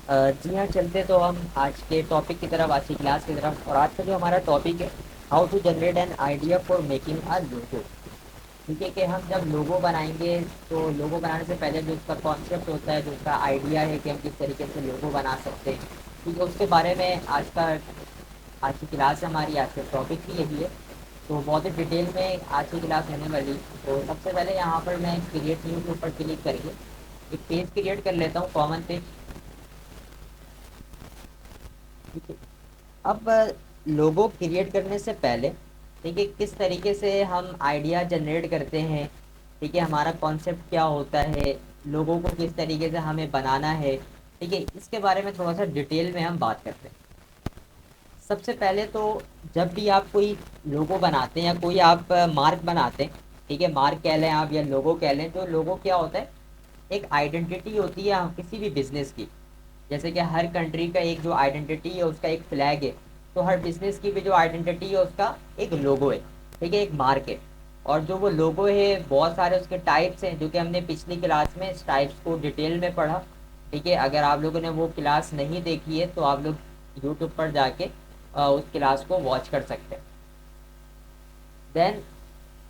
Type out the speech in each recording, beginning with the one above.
जी हाँ, चलते तो हम आज के टॉपिक की तरफ, आज की क्लास की तरफ। और आज का जो हमारा टॉपिक है, how to generate an idea for making a logo. ठीक है, कि हम जब लोगो बनाएंगे तो लोगो बनाने से पहले जो उसका कॉन्सेप्ट होता है, जो उसका आइडिया है कि हम किस तरीके से लोगो बना सकते हैं, ठीक है, उसके बारे में आज की क्लास हमारी, आज का टॉपिक ही यही है। तो बहुत ही डिटेल में आज की क्लास होने वाली। तो सबसे पहले यहाँ पर मैं क्रिएट न्यू के ऊपर क्लिक करके एक पेज क्रिएट कर लेता हूँ, कॉमन पेज। ठीक है। अब लोगो क्रिएट करने से पहले, ठीक है, किस तरीके से हम आइडिया जनरेट करते हैं, ठीक है, हमारा कॉन्सेप्ट क्या होता है, लोगों को किस तरीके से हमें बनाना है, ठीक है, इसके बारे में थोड़ा सा डिटेल में हम बात करते हैं। सबसे पहले तो जब भी आप कोई लोगो बनाते हैं या कोई आप मार्क बनाते हैं, ठीक है, मार्क कह लें आप या लोगो कह लें, तो लोगो क्या होता है, एक आइडेंटिटी होती है किसी भी बिजनेस की। जैसे कि हर कंट्री का एक जो आइडेंटिटी है उसका एक फ्लैग है, तो हर बिजनेस की भी जो आइडेंटिटी है उसका एक लोगो है, ठीक है, एक मार्क है। और जो वो लोगो है, बहुत सारे उसके टाइप्स हैं, जो कि हमने पिछली क्लास में इस टाइप्स को डिटेल में पढ़ा। ठीक है, अगर आप लोगों ने वो क्लास नहीं देखी है तो आप लोग यूट्यूब पर जाके उस क्लास को वॉच कर सकते हैं। देन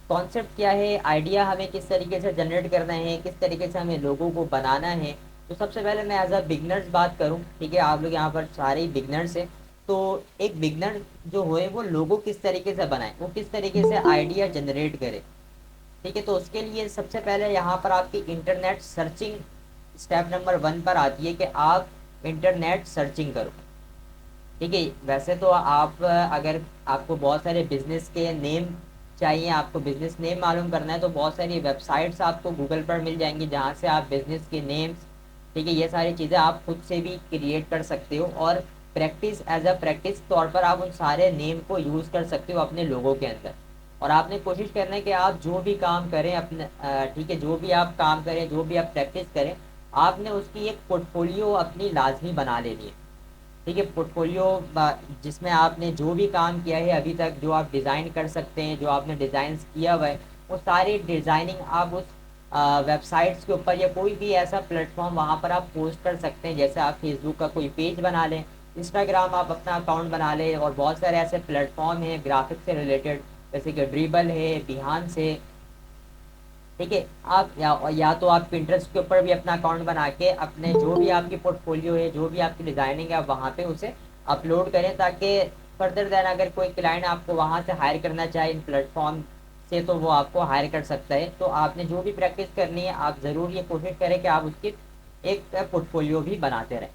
कॉन्सेप्ट क्या है, आइडिया हमें किस तरीके से जनरेट करना है, किस तरीके से हमें लोगों को बनाना है। तो सबसे पहले मैं एज अ बिगनर्स बात करूं, ठीक है, आप लोग यहाँ पर सारे ही बिगनर्स हैं। तो एक बिगनर जो होए वो लोगो किस तरीके से बनाए, वो किस तरीके से आइडिया जनरेट करे, ठीक है। तो उसके लिए सबसे पहले यहाँ पर आपकी इंटरनेट सर्चिंग स्टेप नंबर 1 पर आती है कि आप इंटरनेट सर्चिंग करो। ठीक है, वैसे तो आप अगर आपको बहुत सारे बिजनेस के नेम चाहिए, आपको बिजनेस नेम मालूम करना है, तो बहुत सारी वेबसाइट्स आपको गूगल पर मिल जाएंगी जहाँ से आप बिजनेस के नेम्स, ठीक है, ये सारी चीज़ें आप खुद से भी क्रिएट कर सकते हो। और प्रैक्टिस एज अ प्रैक्टिस तौर पर आप उन सारे नेम को यूज़ कर सकते हो अपने लोगों के अंदर। और आपने कोशिश करना है कि आप जो भी काम करें अपने, ठीक है, जो भी आप काम करें, जो भी आप प्रैक्टिस करें, आपने उसकी एक पोर्टफोलियो अपनी लाजमी बना लेनी है। ठीक है, पोर्टफोलियो जिसमें आपने जो भी काम किया है अभी तक, जो आप डिज़ाइन कर सकते हैं, जो आपने डिज़ाइन किया हुआ है, वो सारी डिज़ाइनिंग आप उस वेबसाइट्स के ऊपर या कोई भी ऐसा प्लेटफॉर्म वहाँ पर आप पोस्ट कर सकते हैं। जैसे आप फेसबुक का कोई पेज बना लें, इंस्टाग्राम आप अपना अकाउंट बना लें, और बहुत सारे ऐसे प्लेटफॉर्म हैं ग्राफिक से रिलेटेड, जैसे कि ड्रिबल है, बिहान है, ठीक है। आप या तो आप पिंटरेस्ट के ऊपर भी अपना अकाउंट बना के अपने जो भी आपकी पोर्टफोलियो है, जो भी आपकी डिजाइनिंग है, आप वहाँ पे उसे अपलोड करें, ताकि फर्दर देन अगर कोई क्लाइंट आपको वहाँ से हायर करना चाहे इन प्लेटफॉर्म से, तो वो आपको हायर कर सकता है। तो आपने जो भी प्रैक्टिस करनी है, आप ज़रूर ये कोशिश करें कि आप उसकी एक पोर्टफोलियो भी बनाते रहें।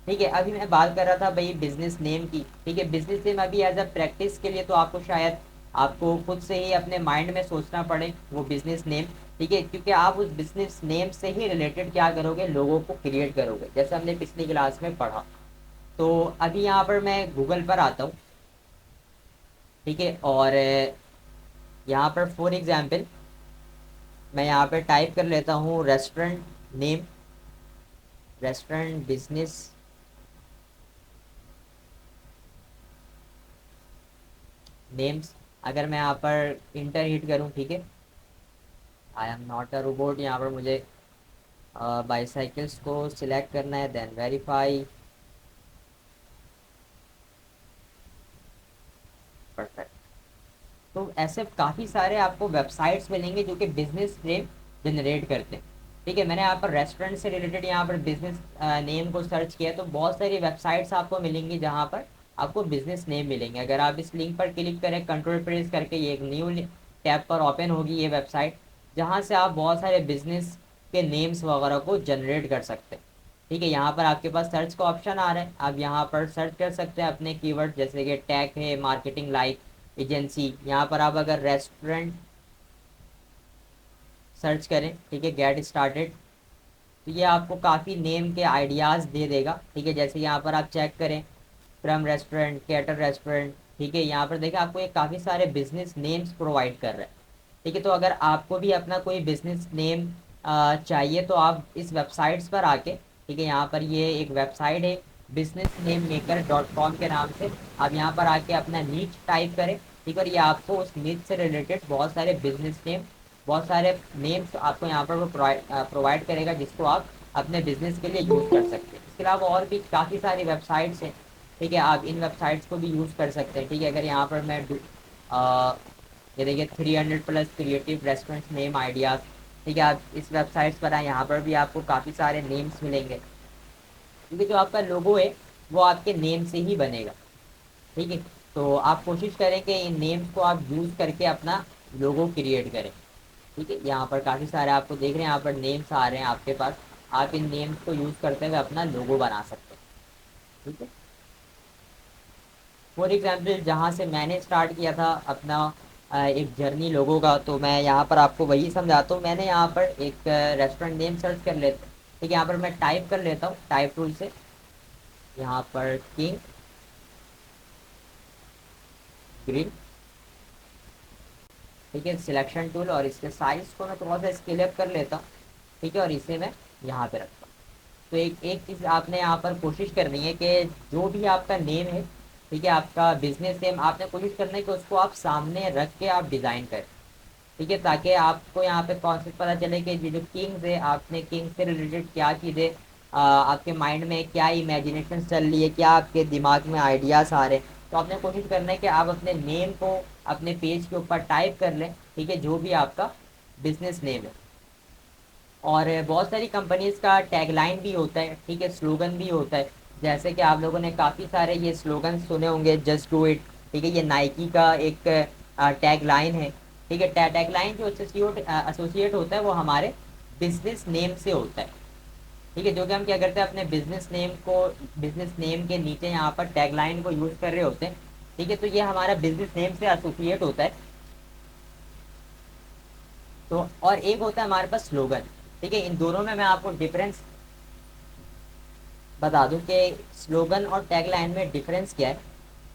ठीक है, अभी मैं बात कर रहा था भाई बिजनेस नेम की। ठीक है, बिजनेस नेम अभी एज अ प्रैक्टिस के लिए तो आपको शायद आपको खुद से ही अपने माइंड में सोचना पड़े वो बिजनेस नेम। ठीक है, क्योंकि आप उस बिजनेस नेम से ही रिलेटेड क्या करोगे, लोगों को क्रिएट करोगे, जैसे हमने पिछली क्लास में पढ़ा। तो अभी यहाँ पर मैं गूगल पर आता हूँ, ठीक है, और यहाँ पर फॉर एग्जांपल मैं यहाँ पर टाइप कर लेता हूँ restaurant name, restaurant business names. अगर मैं यहाँ पर इंटर हिट करूँ, ठीक है, I am not a robot, यहाँ पर मुझे बाईसाइकिल्स को सिलेक्ट करना है, देन वेरीफाई। परफेक्ट। तो ऐसे काफ़ी सारे आपको वेबसाइट्स मिलेंगे जो कि बिजनेस नेम जनरेट करते हैं। ठीक है, मैंने यहाँ पर रेस्टोरेंट से रिलेटेड यहाँ पर बिजनेस नेम को सर्च किया, तो बहुत सारी वेबसाइट्स आपको मिलेंगी जहाँ पर आपको बिजनेस नेम मिलेंगे। अगर आप इस लिंक पर क्लिक करें, कंट्रोल प्रेस करके, ये एक न्यू टैब पर ओपन होगी ये वेबसाइट, जहाँ से आप बहुत सारे बिजनेस के नेम्स वगैरह को जनरेट कर सकते हैं। ठीक है, यहाँ पर आपके पास सर्च का ऑप्शन आ रहा है, आप यहाँ पर सर्च कर सकते हैं अपने कीवर्ड, जैसे कि टैग है, मार्केटिंग लाइक एजेंसी। यहाँ पर आप अगर रेस्टोरेंट सर्च करें, ठीक है, गेट स्टार्टेड, तो ये आपको काफ़ी नेम के आइडियाज़ दे देगा। ठीक है, जैसे यहाँ पर आप चेक करें, फ्रॉम रेस्टोरेंट, कैटर रेस्टोरेंट, ठीक है, यहाँ पर देखिए आपको ये काफ़ी सारे बिजनेस नेम्स प्रोवाइड कर रहे हैं। ठीक है, तो अगर आपको भी अपना कोई बिजनेस नेम चाहिए, तो आप इस वेबसाइट्स पर आके, ठीक है, यहाँ पर ये एक वेबसाइट है business name maker dot com के नाम से, आप यहाँ पर आके अपना नीच टाइप करें। ठीक है, और ये आपको उस नीच से रिलेटेड बहुत सारे बिजनेस नेम, बहुत सारे नेम्स आपको यहाँ पर वो प्रोवाइड करेगा, जिसको आप अपने बिजनेस के लिए यूज़ कर सकते हैं। इसके अलावा और भी काफ़ी सारी वेबसाइट्स हैं, ठीक है, आप इन वेबसाइट्स को भी यूज़ कर सकते हैं। ठीक है, अगर यहाँ पर मैं ये देखिए 300+ क्रिएटिव रेस्टोरेंट्स नेम आइडियाज़, ठीक है, आप इस वेबसाइट्स पर आए, यहाँ पर भी आपको काफ़ी सारे नेम्स मिलेंगे, क्योंकि जो आपका लोगो है वो आपके नेम से ही बनेगा। ठीक है, तो आप कोशिश करें कि इन नेम्स को आप यूज़ करके अपना लोगो क्रिएट करें। ठीक है, यहाँ पर काफ़ी सारे आपको देख रहे हैं, यहाँ पर नेम्स आ रहे हैं आपके पास, आप इन नेम्स को यूज़ करते हुए अपना लोगो बना सकते हैं। ठीक है, फॉर एग्जाम्पल जहाँ से मैंने स्टार्ट किया था अपना एक जर्नी लोगों का, तो मैं यहाँ पर आपको वही समझाता हूँ। मैंने यहाँ पर एक रेस्टोरेंट नेम सर्च कर लेता, ठीक है, यहाँ पर मैं टाइप कर लेता हूँ टाइप टूल से, यहाँ पर किंग ग्रिल, ठीक है, सिलेक्शन टूल, और इसके साइज को मैं थोड़ा सा स्केल अप कर लेता हूँ। ठीक है, और इसे मैं यहाँ पे रखता हूँ। तो एक एक चीज़ आपने यहाँ पर कोशिश करनी है कि जो भी आपका नेम है, ठीक है, आपका बिजनेस नेम, आपने कोशिश करना है कि उसको आप सामने रख के आप डिज़ाइन करें। ठीक है, ताकि आपको यहाँ पे कॉन्सेप्ट पता चले कि ये जो किंग्स है, आपने किंग से रिलेटेड क्या चीज़ें आपके माइंड में क्या इमेजिनेशन चल रही है, क्या आपके दिमाग में आइडियाज़ आ रहे हैं। तो आपने कोशिश करना है कि आप अपने नेम को अपने पेज के ऊपर टाइप कर लें, ठीक है, जो भी आपका बिजनेस नेम है। और बहुत सारी कंपनीज का टैगलाइन भी होता है, ठीक है, स्लोगन भी होता है। जैसे कि आप लोगों ने काफ़ी सारे ये स्लोगन सुने होंगे, जस्ट डू इट, ठीक है, ये नाइकी का एक टैगलाइन है। ठीक है, टैगलाइन जो एसोसिएट होता है वो हमारे बिजनेस नेम से होता है। ठीक है, जो कि हम क्या करते हैं अपने बिजनेस नेम के नीचे यहाँ पर टैगलाइन को यूज़ कर रहे होते हैं। ठीक है, तो ये हमारा बिजनेस नेम से एसोसिएट होता है। तो और एक होता है हमारे पास स्लोगन। ठीक है, इन दोनों में मैं आपको डिफरेंस बता दूं कि स्लोगन और टैगलाइन में डिफरेंस क्या है।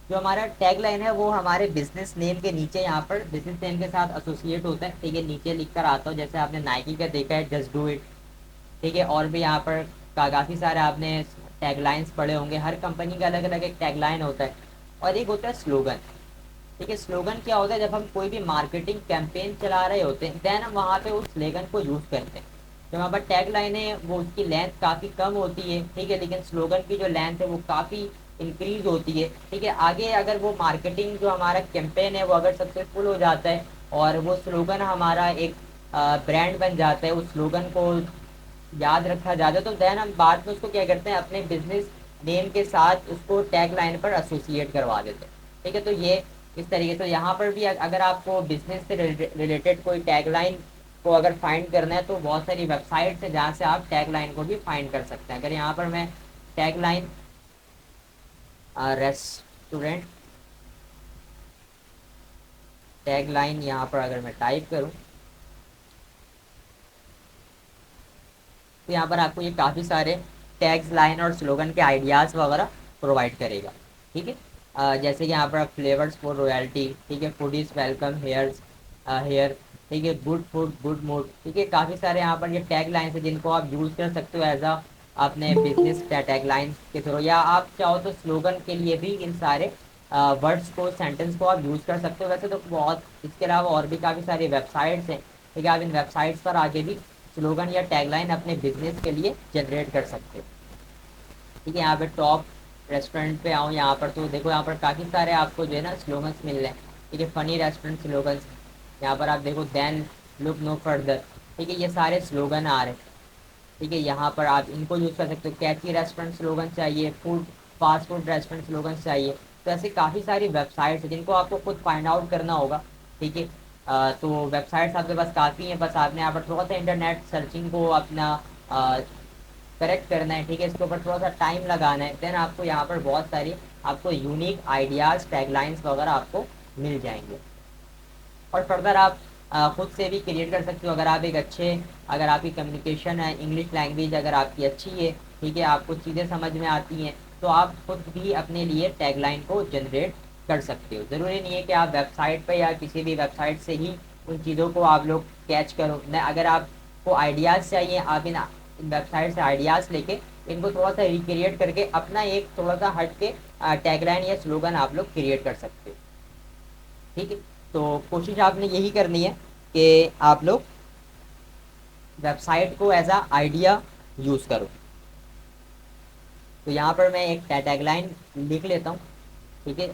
जो हमारा टैगलाइन है वो हमारे बिजनेस नेम के नीचे यहाँ पर बिजनेस नेम के साथ एसोसिएट होता है। ठीक है, नीचे लिख कर आता हो, जैसे आपने नाइकी का देखा है जस्ट डू इट। ठीक है, और भी यहाँ पर काफ़ी सारे आपने टैगलाइंस पढ़े होंगे, हर कंपनी का अलग अलग एक टैगलाइन होता है। और एक होता है स्लोगन। ठीक है, स्लोगन क्या होता है, जब हम कोई भी मार्केटिंग कैंपेन चला रहे होते हैं देन हम वहाँ पे उस स्लोगन को यूज़ करते हैं। जो वहाँ पर टैग लाइन है वो उसकी लेंथ काफ़ी कम होती है, ठीक है, लेकिन स्लोगन की जो लेंथ है वो काफ़ी इंक्रीज होती है। ठीक है, आगे अगर वो मार्केटिंग जो हमारा कैंपेन है वो अगर सक्सेसफुल हो जाता है और वो स्लोगन हमारा एक ब्रांड बन जाता है, उस स्लोगन को याद रखा जाता है, तो देन हम बाद में उसको क्या करते हैं अपने बिजनेस नेम के साथ उसको टैग लाइन पर एसोसिएट करवा देते हैं। ठीक है, तो ये इस तरीके से यहाँ पर भी अगर आपको बिजनेस से रिलेटेड कोई टैग लाइन को अगर फाइंड करना है तो बहुत सारी वेबसाइट्स है जहाँ से आप टैग लाइन को भी फाइंड कर सकते हैं। अगर यहाँ पर मैं tag line restaurant tag line यहाँ पर अगर मैं टाइप करूँ तो यहाँ पर आपको ये काफ़ी सारे टैग्स लाइन और स्लोगन के आइडियाज़ वगैरह प्रोवाइड करेगा। ठीक है, जैसे कि यहाँ पर फ्लेवर्स फॉर रॉयल्टी, ठीक है, food is welcome hairs here, ठीक है, गुड फूड गुड मूड। ठीक है, काफ़ी सारे यहाँ पर ये टैग लाइन्स है जिनको आप यूज़ कर सकते हो एज अपने बिजनेस टैग लाइन के थ्रू, या आप चाहो तो स्लोगन के लिए भी इन सारे वर्ड्स को सेंटेंस को आप यूज़ कर सकते हो। वैसे तो बहुत इसके अलावा और भी काफ़ी सारी वेबसाइट्स हैं, ठीक है, आप इन वेबसाइट्स पर आके भी स्लोगन या टैगलाइन अपने बिजनेस के लिए जनरेट कर सकते हो। ठीक है, यहाँ पे टॉप रेस्टोरेंट पे आऊँ यहाँ पर तो देखो यहाँ पर काफ़ी सारे आपको जो है ना स्लोगन्स मिल रहे हैं। ठीक है, फनी रेस्टोरेंट स्लोगन्स, यहाँ पर आप देखो देन लुक नो फर्दर। ठीक है, ये सारे स्लोगन आ रहे हैं। ठीक है, यहाँ पर आप इनको यूज़ कर सकते हो। कैची रेस्टोरेंट स्लोगन चाहिए, फास्ट फूड रेस्टोरेंट स्लोगन चाहिए, तो ऐसे काफ़ी सारी वेबसाइट्स हैं जिनको आपको खुद फाइंड आउट करना होगा। ठीक है, तो वेबसाइट्स आपके पास काफ़ी हैं, बस आपने यहाँ पर थोड़ा सा इंटरनेट सर्चिंग को अपना करेक्ट करना है। ठीक है, इसके ऊपर थोड़ा सा टाइम लगाना है, देन आपको यहाँ पर बहुत सारी आपको यूनिक आइडियाज़ टैगलाइंस वगैरह आपको मिल जाएंगे। और फर्दर आप खुद से भी क्रिएट कर सकते हो। अगर आपकी कम्युनिकेशन है, इंग्लिश लैंग्वेज अगर आपकी अच्छी है, ठीक है, आपको चीज़ें समझ में आती हैं, तो आप खुद भी अपने लिए टैगलाइन को जनरेट कर सकते हो। ज़रूरी नहीं है कि आप वेबसाइट पे या किसी भी वेबसाइट से ही उन चीज़ों को आप लोग कैच करो। न अगर आपको आइडियाज़ चाहिए, आप इन वेबसाइट से आइडियाज़ लेके इनको थोड़ा सा रिक्रिएट करके अपना एक थोड़ा सा हट के टैगलाइन या स्लोगन आप लोग क्रिएट कर सकते हो। ठीक है, तो कोशिश आपने यही करनी है कि आप लोग वेबसाइट को एज आ आइडिया यूज़ करो। तो यहाँ पर मैं एक टैगलाइन लिख लेता हूँ, ठीक है,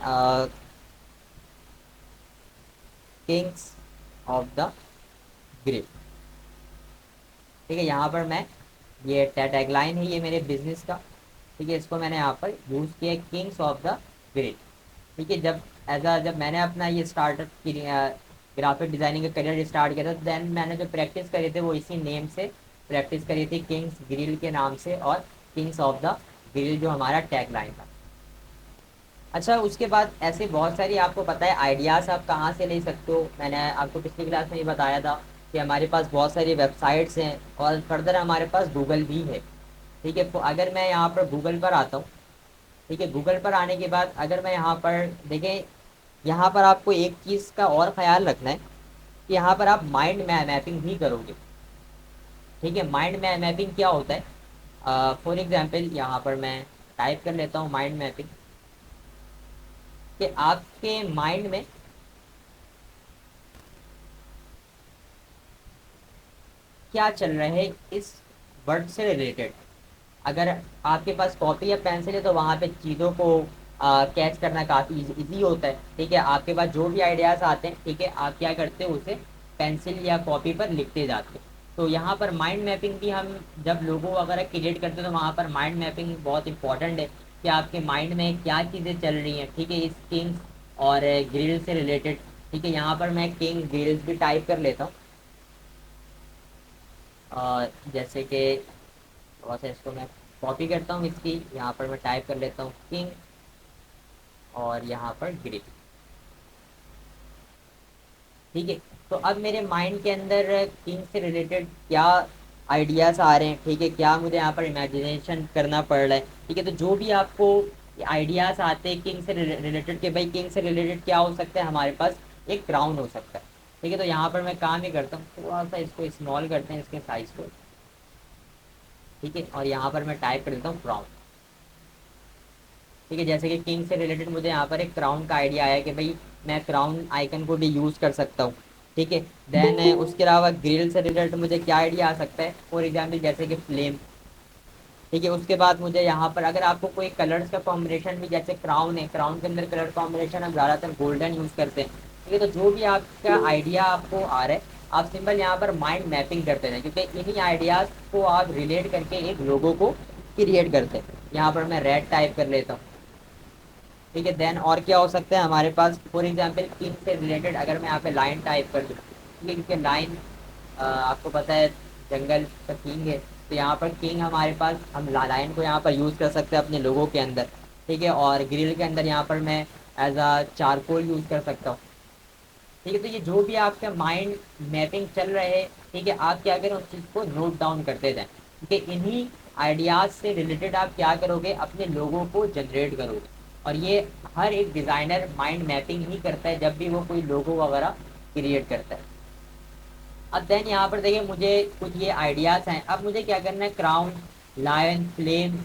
किंग्स ऑफ द ग्रिड। ठीक है, यहाँ पर मैं ये टैगलाइन है ये मेरे बिजनेस का, ठीक है, इसको मैंने यहाँ पर यूज़ किया, किंग्स ऑफ द ग्रिड। ठीक है, जब मैंने अपना ये स्टार्टअप की ग्राफिक डिज़ाइनिंग का करियर स्टार्ट किया था, देन मैंने जो प्रैक्टिस करी थी वो इसी नेम से प्रैक्टिस करी थी, किंग्स ग्रिल के नाम से, और किंग्स ऑफ द ग्रिल जो हमारा टैग लाइन था। अच्छा, उसके बाद ऐसे बहुत सारी आपको पता है आइडियाज़ आप कहाँ से ले सकते हो। मैंने आपको पिछली क्लास में ही बताया था कि हमारे पास बहुत सारी वेबसाइट्स हैं और फर्दर हमारे पास गूगल भी है। ठीक है, तो अगर मैं यहाँ पर गूगल पर आता हूँ, ठीक है, गूगल पर आने के बाद अगर मैं यहाँ पर देखें, यहाँ पर आपको एक चीज़ का और ख्याल रखना है कि यहाँ पर आप माइंड मैपिंग भी करोगे। ठीक है, माइंड मैपिंग क्या होता है, फॉर एग्जांपल यहाँ पर मैं टाइप कर लेता हूँ माइंड मैपिंग, कि आपके माइंड में क्या चल रहा है इस वर्ड से रिलेटेड। अगर आपके पास कॉपी या पेंसिल है तो वहाँ पे चीज़ों को कैच करना काफ़ी इजी होता है। ठीक है, आपके पास जो भी आइडियाज़ आते हैं, ठीक है, आप क्या करते हो उसे पेंसिल या कॉपी पर लिखते जाते हो। तो यहाँ पर माइंड मैपिंग भी हम जब लोगो वगैरह क्रिएट करते हैं तो वहाँ पर माइंड मैपिंग बहुत इंपॉर्टेंट है कि आपके माइंड में क्या चीज़ें चल रही हैं। ठीक है, इस किंग्स और ग्रिल से रिलेटेड। ठीक है, यहाँ पर मैं किंग ग्रिल्स भी टाइप कर लेता हूँ, जैसे कि थोड़ा सा इसको मैं कॉपी करता हूँ इसकी, यहाँ पर मैं टाइप कर लेता हूँ किंग और यहाँ पर ग्रिल। ठीक है, तो अब मेरे माइंड के अंदर किंग से रिलेटेड क्या आइडियाज़ आ रहे हैं, ठीक है, क्या मुझे यहाँ पर इमेजिनेशन करना पड़ रहा है। ठीक है, तो जो भी आपको आइडियाज़ आते हैं किंग से रिलेटेड, के भाई किंग से रिलेटेड क्या हो सकता है, हमारे पास एक क्राउन हो सकता है। ठीक है, तो यहाँ पर मैं काम ही करता हूँ, थोड़ा सा इसको स्मॉल करते हैं इसके साइज को। ठीक है, और यहाँ पर मैं टाइप कर देता हूँ क्राउन। ठीक है, जैसे कि किंग से रिलेटेड मुझे यहाँ पर एक क्राउन का आइडिया आया कि भाई मैं क्राउन आइकन को भी यूज़ कर सकता हूँ। ठीक है, देन उसके अलावा ग्रिल से रिलेटेड मुझे क्या आइडिया आ सकता है, फॉर एग्जाम्पल जैसे कि फ्लेम। ठीक है, उसके बाद मुझे यहाँ पर अगर आपको कोई कलर्स का कॉम्बिनेशन भी, जैसे क्राउन है, क्राउन के अंदर कलर कॉम्बिनेशन हम ज़्यादातर गोल्डन यूज़ करते हैं। ठीक है, तो जो भी आपका आइडिया आपको आ रहा है, आप सिंपल यहाँ पर माइंड मैपिंग करते हैं, क्योंकि इन्हीं आइडियाज़ को आप रिलेट करके एक लोगों को क्रिएट करते हैं। यहाँ पर मैं रेड टाइप कर लेता हूँ। ठीक है, देन और क्या हो सकता है हमारे पास, फॉर एग्जांपल किंग से रिलेटेड अगर मैं यहाँ पे लाइन टाइप कर दूँ, ठीक है, क्योंकि लाइन आपको पता है जंगल का किंग है, तो यहाँ पर किंग हमारे पास, हम लाइन को यहाँ पर यूज़ कर सकते हैं अपने लोगों के अंदर। ठीक है, और ग्रिल के अंदर यहाँ पर मैं एज अ चारकोल यूज़ कर सकता हूँ। ठीक है, तो ये जो भी आपका माइंड मैपिंग चल रहे हैं, ठीक है, आप क्या करें उस चीज़ को नोट डाउन करते जाएं, ठीक है, इन्हीं आइडियाज़ से रिलेटेड आप क्या करोगे, अपने लोगों को जनरेट करोगे। और ये हर एक डिज़ाइनर माइंड मैपिंग ही करता है जब भी वो कोई लोगो वगैरह क्रिएट करता है। अब देन यहाँ पर देखिए मुझे कुछ ये आइडियाज़ हैं, अब मुझे क्या करना है, क्राउन, लायन, फ्लेम,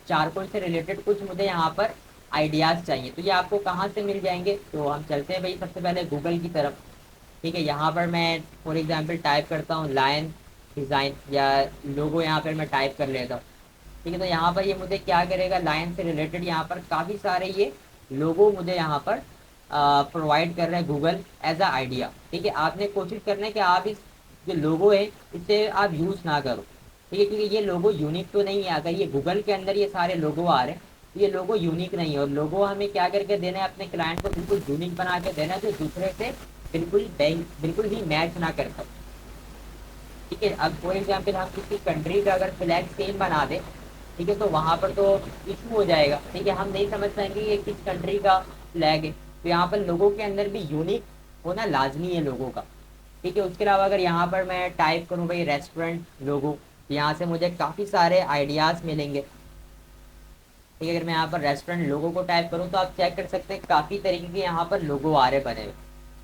चारकोल से रिलेटेड कुछ मुझे यहाँ पर आइडियाज़ चाहिए। तो ये आपको कहाँ से मिल जाएंगे, तो हम चलते हैं भाई सबसे पहले गूगल की तरफ। ठीक है, यहाँ पर मैं फॉर एग्जांपल टाइप करता हूँ लायन डिज़ाइन या लोगो, यहाँ पर मैं टाइप कर लेता हूँ। ठीक है, तो यहाँ पर ये मुझे क्या करेगा, लायन से रिलेटेड यहाँ पर काफ़ी सारे ये लोगो मुझे यहाँ पर प्रोवाइड कर रहे हैं गूगल एज अ आइडिया। ठीक है, आपने कोशिश करना है कि आप इस जो लोगो है इसे आप यूज़ ना करो। ठीक है, क्योंकि ये लोगो यूनिक तो नहीं है, अगर ये गूगल के अंदर ये सारे लोगो आ रहे हैं तो ये लोगो यूनिक नहीं है, और लोगो हमें क्या करके देना है, अपने क्लाइंट को बिल्कुल यूनिक बना के देना है जो दूसरे से बिल्कुल भी मैच ना कर सकते। ठीक है, अब फॉर एग्जाम्पल हम किसी कंट्री का अगर फ्लैग सेम बना दें, ठीक है, तो वहाँ पर तो इशू हो जाएगा। ठीक है, हम नहीं समझ पाएंगे ये किस कंट्री का फ्लैग है। तो यहाँ पर लोगों के अंदर भी यूनिक होना लाजमी है लोगों का। ठीक है, उसके अलावा अगर यहाँ पर मैं टाइप करूँ भाई रेस्टोरेंट लोगो, तो यहाँ से मुझे काफ़ी सारे आइडियाज़ मिलेंगे। ठीक है, अगर मैं यहाँ पर रेस्टोरेंट लोगो को टाइप करूँ तो आप चेक कर सकते हैं काफ़ी तरीके के यहाँ पर लोगो आ रहे बने हुए,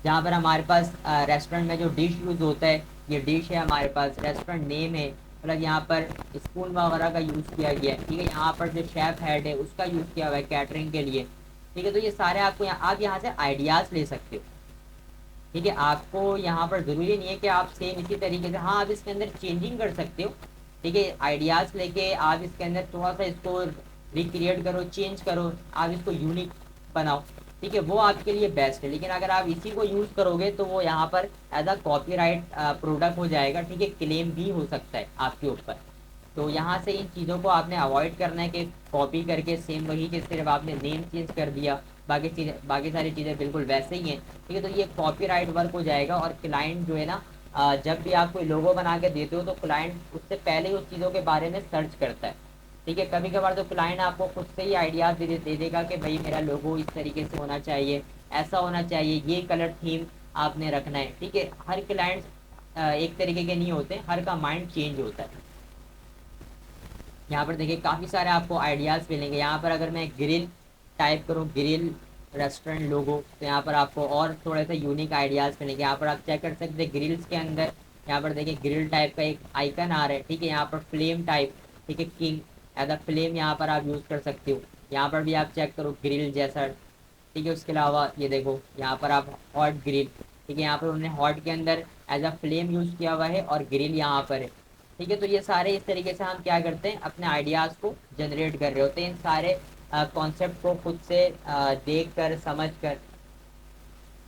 जहाँ पर हमारे पास रेस्टोरेंट में जो डिश यूज़ होता है, ये डिश है हमारे पास, रेस्टोरेंट नेम है, मतलब यहाँ पर स्पून वगैरह का यूज़ किया गया है। ठीक है, यहाँ पर जो शेफ़ हेड है उसका यूज़ किया हुआ है कैटरिंग के लिए। ठीक है, तो ये सारे आपको आप यहाँ से आइडियाज़ ले सकते हो। ठीक है, आपको यहाँ पर ज़रूरी नहीं है कि आप सेम इसी तरीके से, हाँ आप इसके अंदर चेंजिंग कर सकते हो, ठीक है, आइडियाज लेके आप इसके अंदर थोड़ा सा इसको रिक्रिएट करो, चेंज करो, आप इसको यूनिक बनाओ। ठीक है, वो आपके लिए बेस्ट है। लेकिन अगर आप इसी को यूज करोगे तो वो यहाँ पर एज अ कॉपीराइट प्रोडक्ट हो जाएगा। ठीक है, क्लेम भी हो सकता है आपके ऊपर। तो यहाँ से इन चीज़ों को आपने अवॉइड करना है कि कॉपी करके सेम वही के सिर्फ आपने नेम चेंज कर दिया, बाकी सारी चीज़ें बिल्कुल वैसे ही हैं। ठीक है, तो ये कॉपीराइट वर्क हो जाएगा। और क्लाइंट जो है ना, जब भी आप कोई लोगो बना के देते हो तो क्लाइंट उससे पहले ही उस चीज़ों के बारे में सर्च करता है। ठीक है, कभी कभार तो क्लाइंट आपको खुद से ही आइडियाज दे देगा कि भाई मेरा लोगो इस तरीके से होना चाहिए, ऐसा होना चाहिए, ये कलर थीम आपने रखना है। ठीक है, हर क्लाइंट एक तरीके के नहीं होते, हर का माइंड चेंज होता है। यहाँ पर देखिए काफ़ी सारे आपको आइडियाज़ मिलेंगे। यहाँ पर अगर मैं ग्रिल टाइप करूँ, ग्रिल रेस्टोरेंट लोगो, तो यहाँ पर आपको और थोड़े से यूनिक आइडियाज़ मिलेंगे। यहाँ पर आप चेक कर सकते हैं ग्रिल्स के अंदर, यहाँ पर देखिए ग्रिल टाइप का एक आइकन आ रहा है। ठीक है, यहाँ पर फ्लेम टाइप, ठीक है, किंग एज अ फ्लेम यहाँ पर आप यूज़ कर सकते हो। यहाँ पर भी आप चेक करो ग्रिल जैसा। ठीक है, उसके अलावा ये देखो यहाँ पर आप हॉट ग्रिल, ठीक है, यहाँ पर उन्होंने हॉट के अंदर एज अ फ्लेम यूज़ किया हुआ है और ग्रिल यहाँ पर है। ठीक है, तो ये सारे इस तरीके से हम क्या करते हैं, अपने आइडियाज़ को जनरेट कर रहे होते हैं, इन सारे कॉन्सेप्ट को खुद से देख कर समझ कर।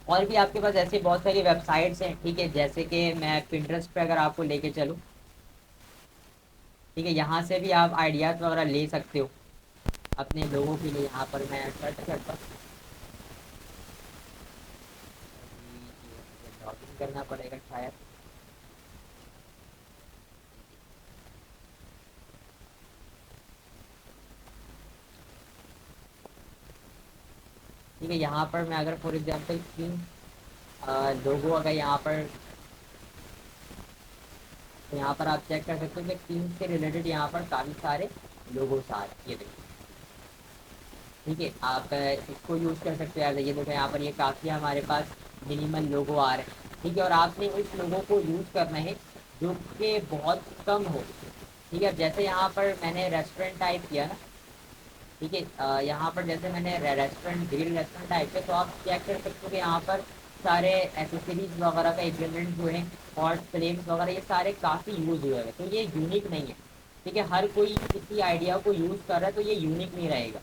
और भी आपके पास ऐसी बहुत सारी वेबसाइट्स हैं। ठीक है, जैसे कि मैं पिंटरेस्ट पे अगर आपको लेके चलूँ, ठीक है, यहाँ से भी आप आइडियाज़ वगैरह ले सकते हो अपने लोगों के लिए। यहाँ पर मैं सर्च करता हूँ, लॉगिन करना पड़ेगा शायद। ठीक है, यहाँ पर मैं अगर फॉर एग्जांपल की लोगो अगर यहाँ पर, तो यहाँ पर आप चेक कर सकते हो कि टीम से रिलेटेड यहाँ पर काफ़ी सारे लोगोस आ रहे हैं, ये देखिए। ठीक है, आप इसको यूज़ कर सकते हो। ये देखो यहाँ पर ये काफ़ी हमारे पास मिनिमल लोगो आ रहे हैं। ठीक है, और आपने उस लोगों को यूज़ करना है जो कि बहुत कम हो। ठीक है, जैसे यहाँ पर मैंने रेस्टोरेंट टाइप किया ना, ठीक है, यहाँ पर जैसे मैंने रेस्टोरेंट, ग्रिल रेस्टोरेंट टाइप है, तो आप चेक कर सकते हो कि यहाँ पर सारे एसेसरीज वगैरह का इक्विपमेंट जो है, और फ्लेम्स वगैरह, ये सारे काफ़ी यूज़ हुए हैं। तो ये यूनिक नहीं है। ठीक है, हर कोई इसी आइडिया को यूज़ कर रहा है, तो ये यूनिक नहीं रहेगा।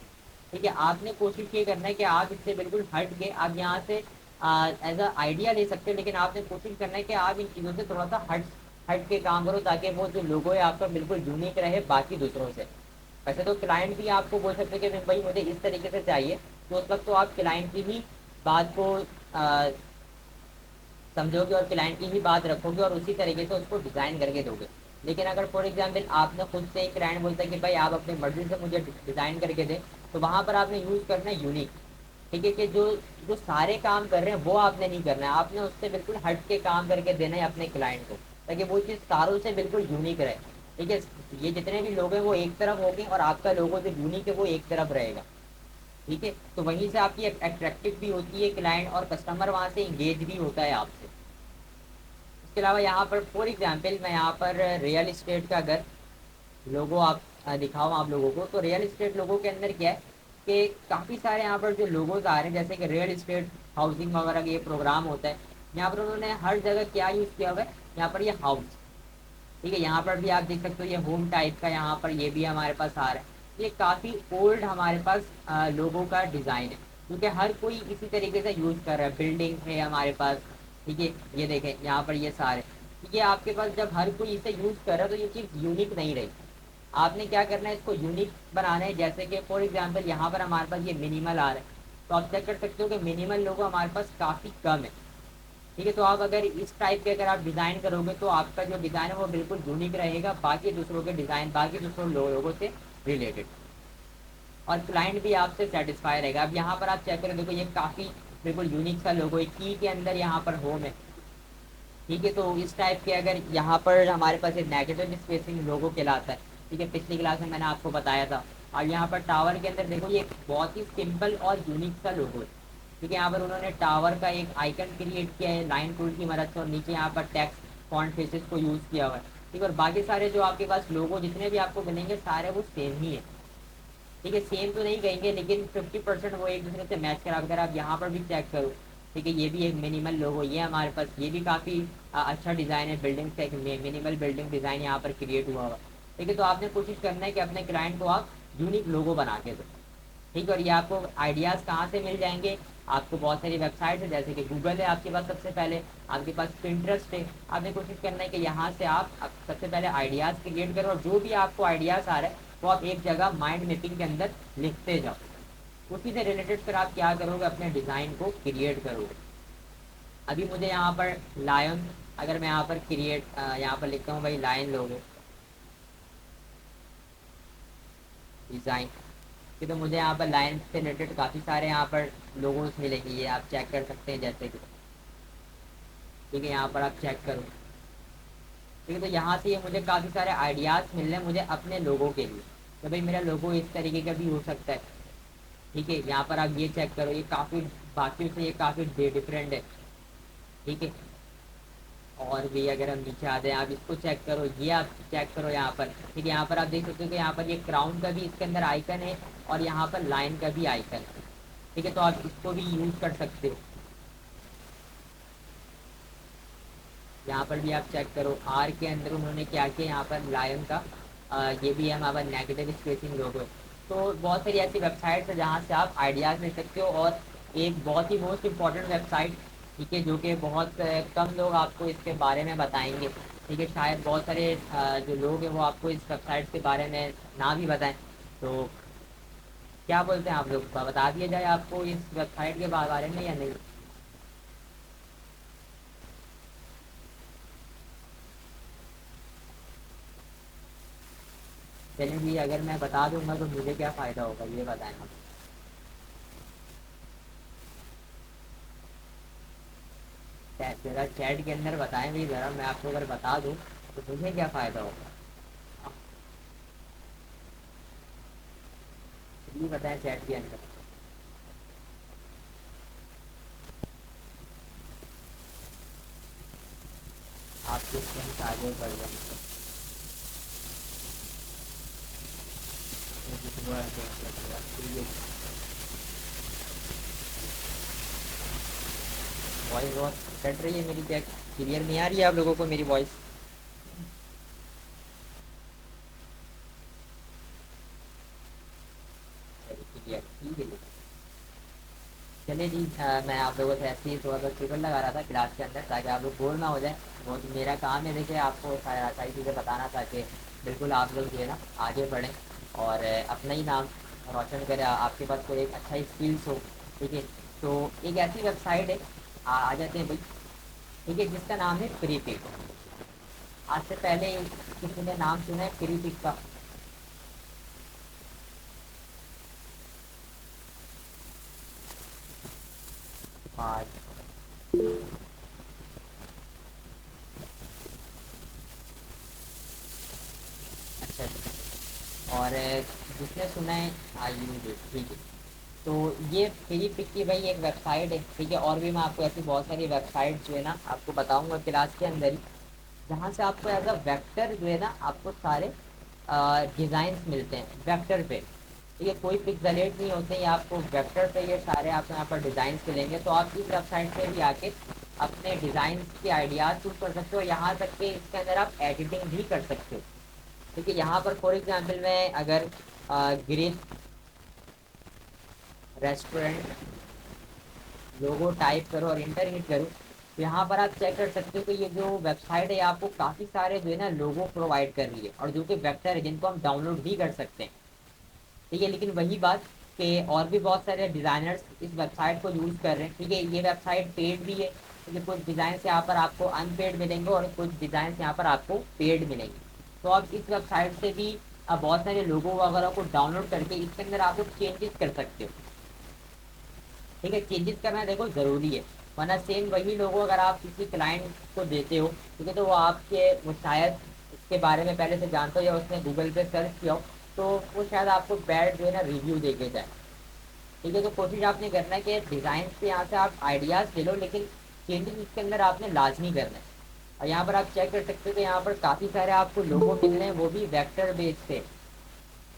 ठीक है, आपने कोशिश ये करना है कि आप इससे बिल्कुल हट के आप यहाँ से एज अ आइडिया ले सकते हो, लेकिन आपने कोशिश करना है कि आप इन चीज़ों से थोड़ा सा हट हट के काम करो, ताकि वो जो लोगो है आपका बिल्कुल यूनिक रहे बाकी दूसरों से। वैसे तो क्लाइंट भी आपको बोल सकते हैं कि भाई मुझे इस तरीके से चाहिए, तो उस वक्त तो आप क्लाइंट की ही बात को समझोगे और क्लाइंट की ही बात रखोगे और उसी तरीके से उसको डिज़ाइन करके दोगे। लेकिन अगर फॉर एग्जांपल आपने खुद से एक क्लाइंट बोलता है कि भाई आप अपनी मर्जी से मुझे डिज़ाइन करके दें, तो वहाँ पर आपने यूज़ करना है यूनिक। ठीक है, कि जो जो सारे काम कर रहे हैं वो आपने नहीं करना है, आपने उससे बिल्कुल हट के काम करके देना है अपने क्लाइंट को, ताकि वो चीज़ सारों से बिल्कुल यूनिक रहे। ठीक है, ये जितने भी लोग हैं वो एक तरफ होंगे और आपका लोगो जो यूनिक है वो एक तरफ रहेगा। ठीक है, तो वहीं से आपकी अट्रैक्टिव भी होती है क्लाइंट, और कस्टमर वहाँ से इंगेज भी होता है आपसे। इसके अलावा यहाँ पर फॉर एग्जांपल मैं यहाँ पर रियल इस्टेट का अगर लोगो आप दिखाऊँ आप लोगों को, तो रियल इस्टेट लोगों के अंदर क्या है कि काफ़ी सारे यहाँ पर जो लोगोज आ रहे हैं, जैसे कि रियल इस्टेट हाउसिंग वगैरह का ये प्रोग्राम होता है, यहाँ पर उन्होंने हर जगह क्या यूज़ किया हुआ है, यहाँ पर ये हाउस। ठीक है, यहाँ पर भी आप देख सकते हो ये होम टाइप का यहाँ पर ये भी हमारे पास आ रहा है। ये काफ़ी ओल्ड हमारे पास लोगों का डिज़ाइन है, क्योंकि हर कोई इसी तरीके से यूज़ कर रहा है। बिल्डिंग है हमारे पास, ठीक है, ये देखें यहाँ पर ये सारे, ये आपके पास जब हर कोई इसे यूज़ कर रहा है तो ये चीज़ यूनिक नहीं रही। आपने क्या करना है, इसको यूनिक बनाना है। जैसे कि फॉर एग्जांपल यहाँ पर हमारे पास ये मिनिमल आ रहा है, तो आप चेक कर सकते हो कि मिनिमल लोगो हमारे पास काफ़ी कम है। ठीक है, तो आप अगर इस टाइप के अगर आप डिज़ाइन करोगे तो आपका जो डिज़ाइन है वो बिल्कुल यूनिक रहेगा बाकी दूसरों के डिज़ाइन, बाकी दूसरों लोगों से रिलेटेड, और क्लाइंट भी आपसे सेटिस्फाई रहेगा। अब यहाँ पर आप चेक करें, देखो ये काफ़ी बिल्कुल यूनिक सा लोगो है, की के अंदर यहाँ पर होम है। ठीक है, तो इस टाइप के अगर यहाँ पर हमारे पास एक नेगेटिव स्पेसिंग लोगो कहलाता है। ठीक है, पिछली क्लास में मैंने आपको बताया था। और यहाँ पर टावर के अंदर देखो ये बहुत ही सिंपल और यूनिक सा लोगो है। ठीक है, यहाँ पर उन्होंने टावर का एक आइकन क्रिएट किया है लाइन टूल की मदद से, और नीचे यहाँ पर टेक्स्ट फॉन्ट फेसेस को यूज़ किया हुआ है। ठीक है, और बाकी सारे जो आपके पास लोगो जितने भी आपको मिलेंगे सारे वो सेम ही है। ठीक है, सेम तो नहीं कहेंगे लेकिन 50% वो एक दूसरे से मैच करा। अगर आप यहाँ पर भी चेक करो, ठीक है, ये भी एक मिनिमल लोगो, ये हमारे पास ये भी काफ़ी अच्छा डिज़ाइन है। बिल्डिंग का एक मिनिमल बिल्डिंग डिज़ाइन यहाँ पर क्रिएट हुआ हुआ। ठीक है, तो आपने कोशिश करना है कि अपने क्लाइंट को आप यूनिक लोगो बना के दो। ठीक है, और ये आपको आइडियाज़ कहाँ से मिल जाएंगे? आपको बहुत सारी वेबसाइट है, जैसे कि गूगल है आपके पास, सबसे पहले आपके पास पिंटरेस्ट है। आपने कोशिश करना है कि यहाँ से आप सबसे पहले आइडियाज़ क्रिएट करो, और जो भी आपको आइडियाज़ आ रहा है वो आप एक जगह माइंड मैपिंग के अंदर लिखते जाओ। उसी से रिलेटेड फिर आप क्या करोगे, अपने डिज़ाइन को क्रिएट करोगे। अभी मुझे यहाँ पर लायन, अगर मैं यहाँ पर क्रिएट यहाँ पर लिखता हूँ भाई लायन लोगो डिज़ाइन, कि तो मुझे यहाँ पर लाइन से रिलेटेड काफ़ी सारे यहाँ पर लोगोस मिलेंगे, ये आप चेक कर सकते हैं जैसे कि। ठीक है, यहाँ पर आप चेक करो। ठीक है, तो यहाँ से ये मुझे काफ़ी सारे आइडियाज़ मिल रहे हैं मुझे अपने लोगों के लिए, तो भाई मेरा लोगो इस तरीके का भी हो सकता है। ठीक है, यहाँ पर आप ये चेक करो, ये काफ़ी बाकियों से ये काफ़ी डिफरेंट है। ठीक है, और भी अगर हम नीचे आते हैं, आप इसको चेक करो, ये आप चेक करो यहाँ पर। ठीक है, यहाँ पर आप देख सकते हो कि यहाँ पर ये क्राउन का भी इसके अंदर आइकन है, और यहाँ पर लाइन का भी आइकन है। ठीक है, तो आप इसको भी यूज़ कर सकते हो। यहाँ पर भी आप चेक करो, आर के अंदर उन्होंने क्या किया, यहाँ पर लायन का ये भी है हमारा नेगेटिव स्पेसिंग लोगो है। तो बहुत सारी ऐसी वेबसाइट्स है जहाँ से आप आइडियाज़ ले सकते हो, और एक बहुत ही मोस्ट इम्पॉर्टेंट वेबसाइट, ठीक है, जो कि बहुत कम लोग आपको इसके बारे में बताएंगे। ठीक है, शायद बहुत सारे जो लोग हैं वो आपको इस वेबसाइट के बारे में ना भी बताएं। तो क्या बोलते हैं आप लोग, बता दिया जाए आपको इस वेबसाइट के बारे में या नहीं? चलिए भी, अगर मैं बता दूंगा तो मुझे क्या फ़ायदा होगा, ये बताएं आप। जरा चैट के अंदर बताएं भाई, ज़रा मैं आपको अगर बता दूं तो मुझे क्या फ़ायदा होगा, ये बताएं चैट के अंदर। आपके फ्रेंड्स आगे बढ़ जाएंगे। वॉइस बहुत कट रही है मेरी, क्या क्लियर नहीं आ रही है आप लोगों को मेरी वॉइस? क्लियर, ठीक है। चलिए जी, मैं आप लोगों से ऐसे ही थोड़ा सा ट्रिबल लगा रहा था क्लास के अंदर, ताकि आप लोग बोर ना हो जाए। वो तो मेरा काम है, देखिए आपको सारी चीज़ें बताना, ताकि बिल्कुल आप लोग जो है ना आगे बढ़ें, और अपना ही नाम रोशन करें, आपके पास कोई एक अच्छा स्किल्स हो। ठीक है, तो एक ऐसी वेबसाइट है, आ जाते हैं भाई। ठीक है, जिसका नाम है प्रीपिक। आज से पहले किसी ने नाम सुना है प्रीपिक का? हाँ। अच्छा अच्छा। और जिसने सुना है आयु, ठीक है। तो ये फ्री पिक की भाई एक वेबसाइट है। ठीक है, और भी मैं आपको ऐसी बहुत सारी वेबसाइट जो है ना आपको बताऊंगा क्लास के अंदर ही, जहाँ से आपको एज अ वेक्टर जो है ना आपको सारे डिज़ाइंस मिलते हैं वेक्टर पे। ठीक है, कोई पिक्सेलेट नहीं होते, ये आपको वेक्टर पे ये सारे आपको यहाँ पर डिज़ाइंस मिलेंगे। तो आप इस वेबसाइट पे भी आके अपने डिज़ाइन के आइडियाज़ चूज कर सकते हो, यहाँ तक कि इसके अंदर आप एडिटिंग भी कर सकते हो। ठीक है, यहाँ पर फॉर एग्जाम्पल मैं अगर ग्रीन रेस्टोरेंट लोगो टाइप करो और इंटर हिट करो, तो यहाँ पर आप चेक कर सकते हो कि ये जो वेबसाइट है आपको काफ़ी सारे जो है ना लोगो प्रोवाइड कर रही है, और जो कि वेक्टर है जिनको हम डाउनलोड भी कर सकते हैं। ठीक है, लेकिन वही बात कि और भी बहुत सारे डिज़ाइनर्स इस वेबसाइट को यूज़ कर रहे हैं। ठीक है, ये वेबसाइट पेड भी है, क्योंकि कुछ डिज़ाइन यहाँ पर आपको अनपेड मिलेंगे, और कुछ डिज़ाइन यहाँ पर आपको पेड मिलेंगे। तो आप इस वेबसाइट से भी बहुत सारे लोगो वगैरह को डाउनलोड करके इसके अंदर आप लोग चेंजेस कर सकते हो। ठीक है, चेंजेस करना देखो ज़रूरी है, वरना सेम वही लोगो अगर आप किसी क्लाइंट को देते हो, ठीक है, तो वो आपके वो शायद इसके बारे में पहले से जानते हो, या उसने गूगल पे सर्च किया हो, तो वो शायद आपको बैड जो है ना रिव्यू दे के जाए। ठीक है, तो कोशिश आपने करना है कि डिज़ाइन पे यहाँ से आप आइडियाज़ ले लो, लेकिन चेंजेस इसके अंदर आपने लाजमी करना है। और यहाँ पर आप चेक कर सकते हो कि यहाँ पर काफ़ी सारे आपको लोगो मिल रहे हैं, वो भी वेक्टर बेस पे।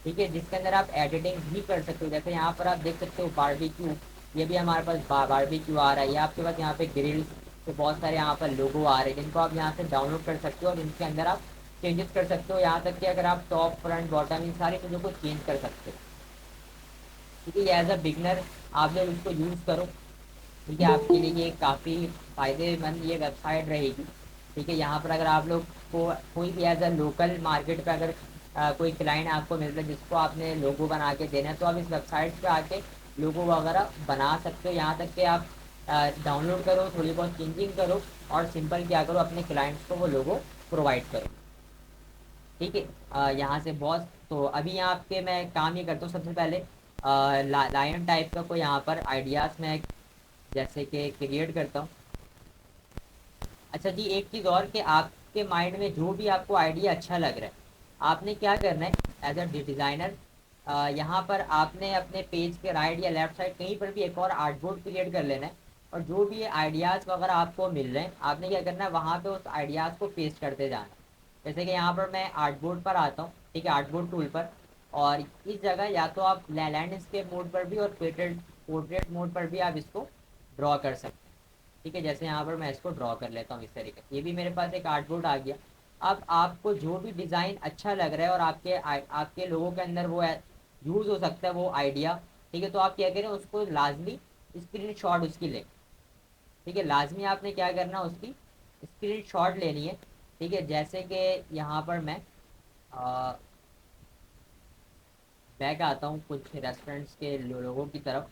ठीक है, जिसके अंदर आप एडिटिंग भी कर सकते हो, जैसे यहाँ पर आप देख सकते हो बारबेक्यू, ये भी हमारे पास बारबेक्यू आ रहा है, या आपके पास यहाँ पे ग्रिल्स, तो बहुत सारे यहाँ पर लोगो आ रहे हैं जिनको आप यहाँ से डाउनलोड कर सकते हो, और इनके अंदर आप चेंजेस कर सकते हो, यहाँ तक कि अगर आप टॉप फ्रंट बॉटम इन सारी चीज़ों को चेंज कर सकते हो। ठीक है, ये एज अ बिगनर आप जब इसको यूज़ करो, ठीक है, आपके लिए ये काफ़ी फ़ायदेमंद ये वेबसाइट रहेगी। ठीक है, यहाँ पर अगर आप लोग को कोई भी एज अ लोकल मार्केट पे अगर कोई क्लाइंट आपको मिल रहा है जिसको आपने लोगो बना के देना है, तो आप इस वेबसाइट पे आके लोगो वगैरह बना सकते हो। यहाँ तक कि आप डाउनलोड करो, थोड़ी बहुत चेंजिंग करो और सिंपल क्या करो, अपने क्लाइंट्स को वो लोगो प्रोवाइड करो। ठीक है, यहाँ से बॉस, तो अभी यहाँ पे मैं काम ये करता हूँ सबसे पहले लायन टाइप का कोई यहाँ पर आइडियाज़ मैं जैसे कि क्रिएट करता हूँ। अच्छा जी, एक चीज़ और कि आपके माइंड में जो भी आपको आइडिया अच्छा लग रहा है, आपने क्या करना है एज अ डिज़ाइनर, यहाँ पर आपने अपने पेज के राइट या लेफ्ट साइड कहीं पर भी एक और आर्टबोर्ड क्रिएट कर लेना है। और जो भी आइडियाज़ वगैरह आपको मिल रहे हैं, आपने क्या करना है वहाँ पे उस आइडियाज़ को पेस्ट करते जाना है। जैसे कि यहाँ पर मैं आर्टबोर्ड पर आता हूँ, ठीक है, आर्टबोर्ड टूल पर, और इस जगह या तो आप लैंडस्केप मोड पर भी और पोर्ट्रेट पोर्ट्रेट मोड पर भी आप इसको ड्रॉ कर सकते हैं। ठीक है, जैसे यहाँ पर मैं इसको ड्रॉ कर लेता हूँ इस तरीके से, ये भी मेरे पास एक आर्टबोर्ड आ गया। अब आपको जो भी डिज़ाइन अच्छा लग रहा है और आपके लोगों के अंदर वो यूज़ हो सकता है वो आइडिया, ठीक है, तो आप क्या करें, उसको लाजमी स्क्रीन शॉट उसकी लें। ठीक है, लाजमी आपने क्या करना, उसकी स्क्रीन शॉट लेनी है। ठीक है, जैसे कि यहाँ पर मैं बैक आता हूँ कुछ रेस्टोरेंट्स के लोगों की तरफ।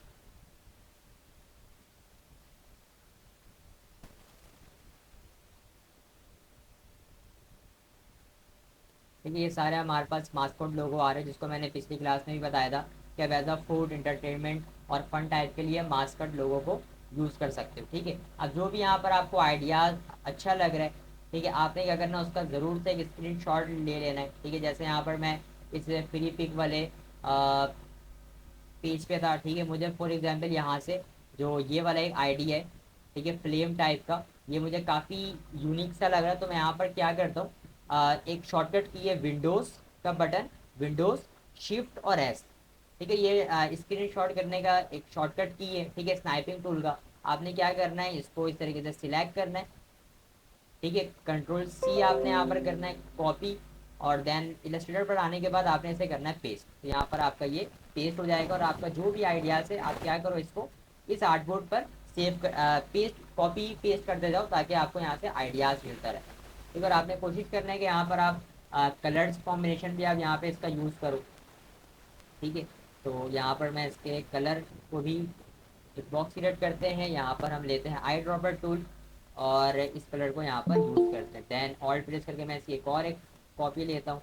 ठीक है, ये सारे हमारे पास मास्कोट लोगो आ रहे हैं, जिसको मैंने पिछली क्लास में भी बताया था कि आप एज अ फूड एंटरटेनमेंट और फन टाइप के लिए मास्कट लोगों को यूज़ कर सकते हो। ठीक है, अब जो भी यहाँ पर आपको आइडियाज़ अच्छा लग रहा है, ठीक है, आपने क्या करना, उसका ज़रूर से एक स्क्रीन शॉट ले लेना है। ठीक है, जैसे यहाँ पर मैं इस फ्री पिक वाले पेज पे था, ठीक है, मुझे फॉर एग्जांपल यहाँ से जो ये वाला एक आईडी है, ठीक है, फ्लेम टाइप का, ये मुझे काफ़ी यूनिक सा लग रहा है। तो मैं यहाँ पर क्या करता हूँ, एक शॉर्टकट की है विंडोज़ का बटन, विंडोज़ शिफ्ट और एस। ठीक है, ये स्क्रीन शॉट करने का एक शॉर्टकट की है। ठीक है, स्नाइपिंग टूल का आपने क्या करना है, इसको इस तरीके से सिलेक्ट करना है। ठीक है, कंट्रोल सी आपने यहाँ पर करना है कॉपी, और देन इलस्ट्रेटर पर आने के बाद आपने इसे करना है पेस्ट। तो यहाँ पर आपका ये पेस्ट हो जाएगा, और आपका जो भी आइडियाज़ है आप क्या करो, इसको इस आर्टबोर्ड पर सेव कर, पेस्ट कॉपी पेस्ट करते जाओ, ताकि आपको यहाँ से आइडियाज़ मिलता रहे। एक बार आपने कोशिश करना है कि यहाँ पर आप कलर्स कॉम्बिनेशन भी आप यहाँ पे इसका यूज़ करो। ठीक है, तो यहाँ पर मैं इसके कलर को भी एक बॉक्स सिलेक्ट करते हैं, यहाँ पर हम लेते हैं आई ड्रॉपर टूल और इस कलर को यहाँ पर यूज़ करते हैं। देन ऑल्ट प्रेस करके मैं इसकी एक और एक कॉपी लेता हूँ,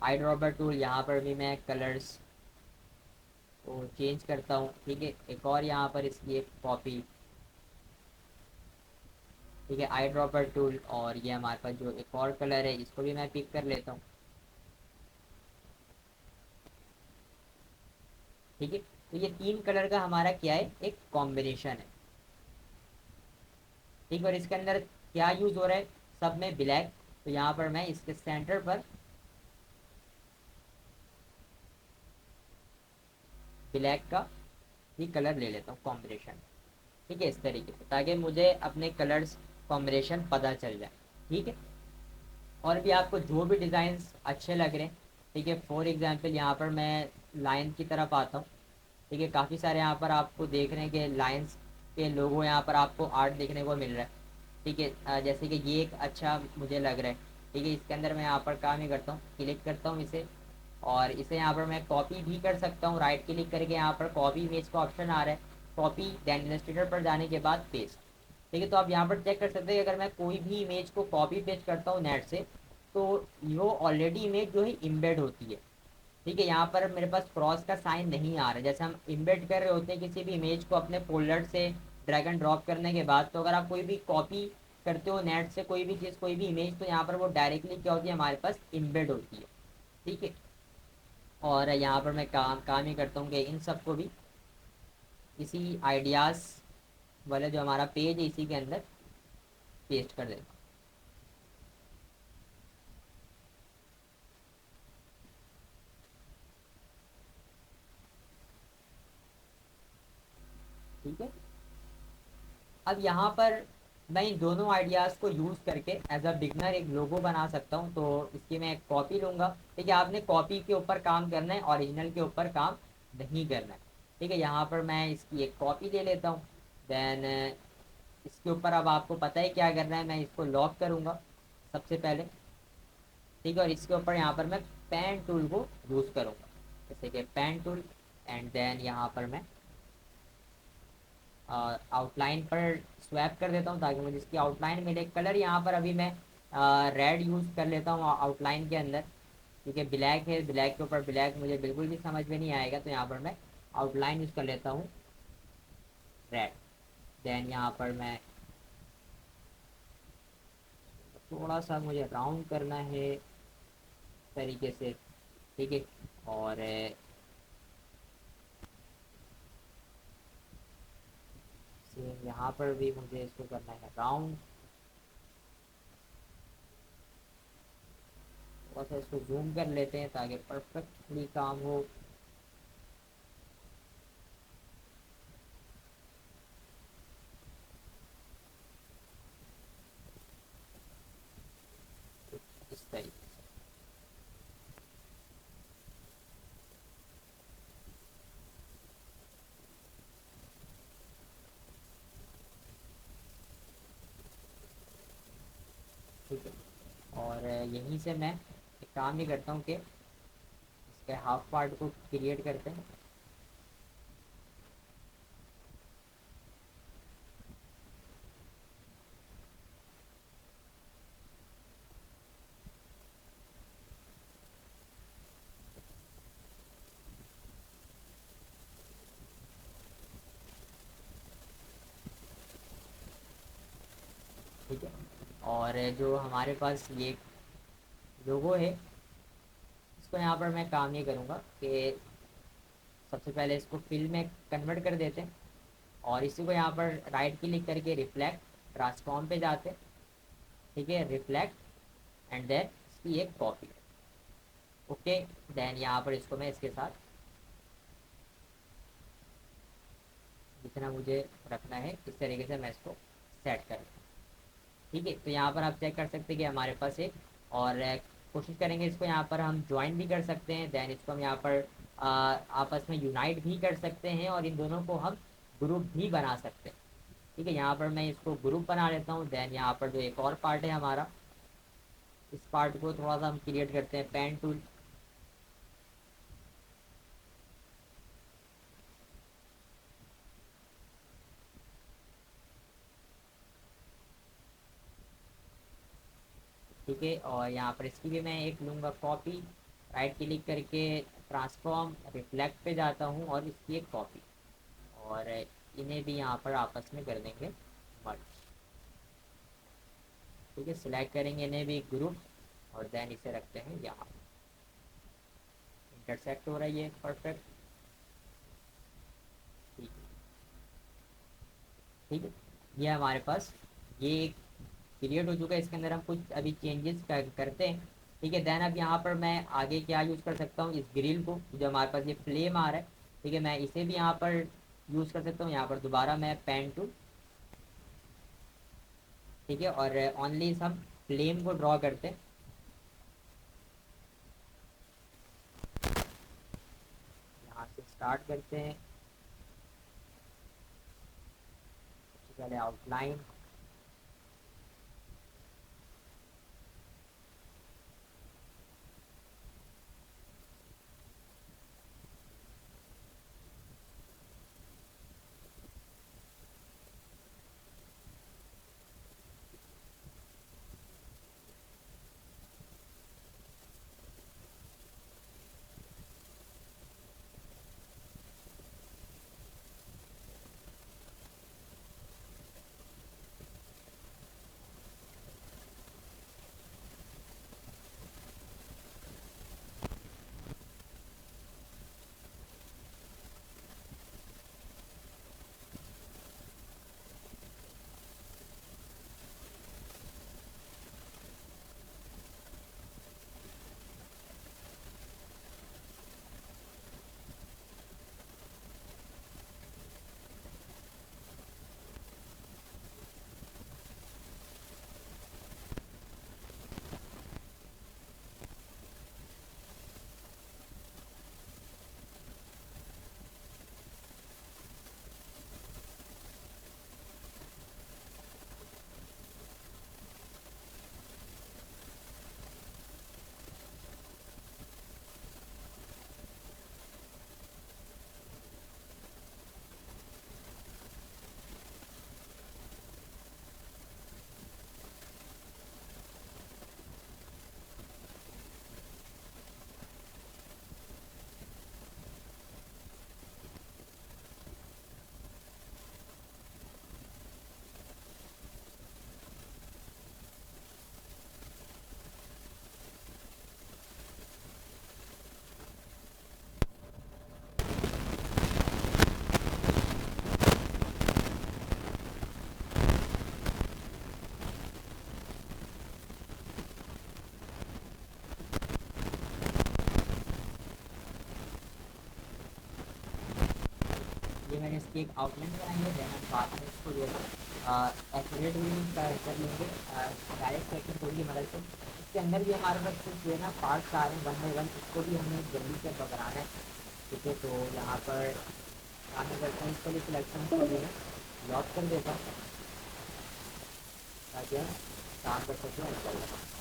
आई ड्रॉपर टूल, यहाँ पर भी मैं कलर्स को चेंज करता हूँ। ठीक है, एक और यहाँ पर इसकी एक कॉपी। ठीक है, आई ड्रॉपर टूल, और ये हमारे पास जो एक और कलर है इसको भी मैं पिक कर लेता हूँ। ठीक है, तो ये तीन कलर का हमारा क्या है, एक कॉम्बिनेशन है। ठीक है, और इसके अंदर क्या यूज़ हो रहा है, सब में ब्लैक। तो यहाँ पर मैं इसके सेंटर पर ब्लैक का भी कलर ले लेता हूँ कॉम्बिनेशन। ठीक है, इस तरीके से, ताकि मुझे अपने कलर्स कॉम्बिनेशन पता चल जाए। ठीक है, और भी आपको जो भी डिज़ाइंस अच्छे लग रहे हैं, ठीक है, फॉर एग्जांपल यहाँ पर मैं लाइन की तरफ आता हूँ। ठीक है, काफ़ी सारे यहाँ पर आपको देख रहे हैं कि लाइंस के लोगो यहाँ पर आपको आर्ट देखने को मिल रहा है। ठीक है, जैसे कि ये एक अच्छा मुझे लग रहा है। ठीक है, इसके अंदर मैं यहाँ पर काम ही करता हूँ, क्लिक करता हूँ इसे, और इसे यहाँ पर मैं कॉपी भी कर सकता हूँ, राइट क्लिक करके यहाँ पर कॉपी इमेज का ऑप्शन आ रहा है, कॉपी, देन इलस्ट्रेटर पर जाने के बाद पेस्ट। ठीक है, तो आप यहाँ पर चेक कर सकते हैं कि अगर मैं कोई भी इमेज को कॉपी पेस्ट करता हूँ नेट से, तो वो ऑलरेडी इमेज जो है इम्बेड होती है। ठीक है, यहाँ पर मेरे पास क्रॉस का साइन नहीं आ रहा है, जैसे हम इम्बेड कर रहे होते हैं किसी भी इमेज को अपने फोल्डर से ड्रैग एंड ड्रॉप करने के बाद, तो अगर आप कोई भी कॉपी करते हो नेट से कोई भी चीज़, कोई भी इमेज, तो यहाँ पर वो डायरेक्टली क्या होती है, हमारे पास इम्बेड होती है। ठीक है, और यहाँ पर मैं काम काम ही करता हूँ कि इन सबको भी इसी आइडियाज़ वाला जो हमारा पेज है इसी के अंदर पेस्ट कर देता हूँ। ठीक है, अब यहाँ पर मैं इन दोनों आइडियाज़ को यूज़ करके एज अ बिगनर एक लोगो बना सकता हूँ। तो इसकी मैं एक कॉपी लूँगा। ठीक है, आपने कॉपी के ऊपर काम करना है, ओरिजिनल के ऊपर काम नहीं करना है। ठीक है, यहाँ पर मैं इसकी एक कॉपी ले लेता हूँ। देन इसके ऊपर अब आपको पता है क्या करना है, मैं इसको लॉक करूँगा सबसे पहले। ठीक है, और इसके ऊपर यहाँ पर मैं पेन टूल को यूज़ करूँगा, जैसे कि पेन टूल। एंड देन यहाँ पर मैं आउटलाइन पर स्वैप कर देता हूँ ताकि मुझे इसकी आउटलाइन मिले। कलर यहाँ पर अभी मैं रेड यूज़ कर लेता हूँ आउटलाइन के अंदर, क्योंकि ब्लैक है, ब्लैक के ऊपर ब्लैक मुझे बिल्कुल भी समझ में नहीं आएगा। तो यहाँ पर मैं आउटलाइन यूज़ कर लेता हूँ रेड। देन यहाँ पर मैं थोड़ा सा मुझे राउंड करना है तरीके से। ठीक है, और सेम यहाँ पर भी मुझे इसको करना है राउंड। थोड़ा सा इसको जूम कर लेते हैं ताकि परफेक्टली काम हो। इस तरीके से। ठीक है, और यहीं से मैं एक काम ये करता हूँ कि इसके हाफ पार्ट को क्रिएट करते हैं। ठीक है, और जो हमारे पास ये लोगो है, इसको यहाँ पर मैं काम ये करूँगा कि सबसे पहले इसको फिल में कन्वर्ट कर देते हैं, और इसी को यहाँ पर राइट क्लिक करके रिफ्लेक्ट ट्रांसफॉर्म पे जाते हैं। ठीक है, रिफ्लेक्ट एंड देन इसकी एक कॉपी। ओके, देन यहाँ पर इसको मैं इसके साथ जितना मुझे रखना है इस तरीके से मैं इसको सेट कर। ठीक है, तो यहाँ पर आप चेक कर सकते हैं कि हमारे पास एक और कोशिश करेंगे इसको यहाँ पर हम ज्वाइन भी कर सकते हैं। देन इसको हम यहाँ पर आपस में यूनाइट भी कर सकते हैं, और इन दोनों को हम ग्रुप भी बना सकते हैं। ठीक है, यहाँ पर मैं इसको ग्रुप बना लेता हूँ। देन यहाँ पर जो एक और पार्ट है हमारा, इस पार्ट को थोड़ा सा हम क्रिएट करते हैं पेन टूल। ठीक है, और यहाँ पर इसकी भी मैं एक लूँगा कॉपी। राइट क्लिक करके ट्रांसफॉर्म रिफ्लेक्ट पे जाता हूँ और इसकी एक कॉपी, और इन्हें भी यहाँ पर आपस में कर देंगे मर्ज। ठीक है, सिलेक्ट करेंगे इन्हें भी ग्रुप, और देन इसे रखते हैं यहाँ। इंटरसेक्ट हो रही है परफेक्ट। ठीक है, ठीक है, ये हमारे पास ये क्रिएट हो चुका है। इसके अंदर हम कुछ अभी चेंजेस करते हैं। ठीक है, देन अब यहाँ पर मैं आगे क्या यूज़ कर सकता हूँ, इस ग्रिल को जो हमारे पास ये फ्लेम आ रहा है। ठीक है, मैं इसे भी यहाँ पर यूज़ कर सकता हूँ। यहाँ पर दोबारा मैं पेन टू। ठीक है, और ओनली हम फ्लेम को ड्रॉ करते हैं। यहाँ से स्टार्ट करते हैं, सबसे पहले आउटलाइन। ये मैंने इसकी एक आउटलाइन बनाई है, देन हम बाद में इसको जो है एक्यूरेट भी कर लेंगे डायरेक्ट सेलेक्शन टूल की मदद से। इसके अंदर भी हमारे पास कुछ जो है ना पार्ट्स आ रहे हैं वन बाई वन, इसको भी हमें जल्दी से बनाना है। ठीक है, तो यहाँ पर आगे करते हैं, इसके लिए सिलेक्शन को जो है लॉक कर देता हूँ ताकि हम काम कर सकें और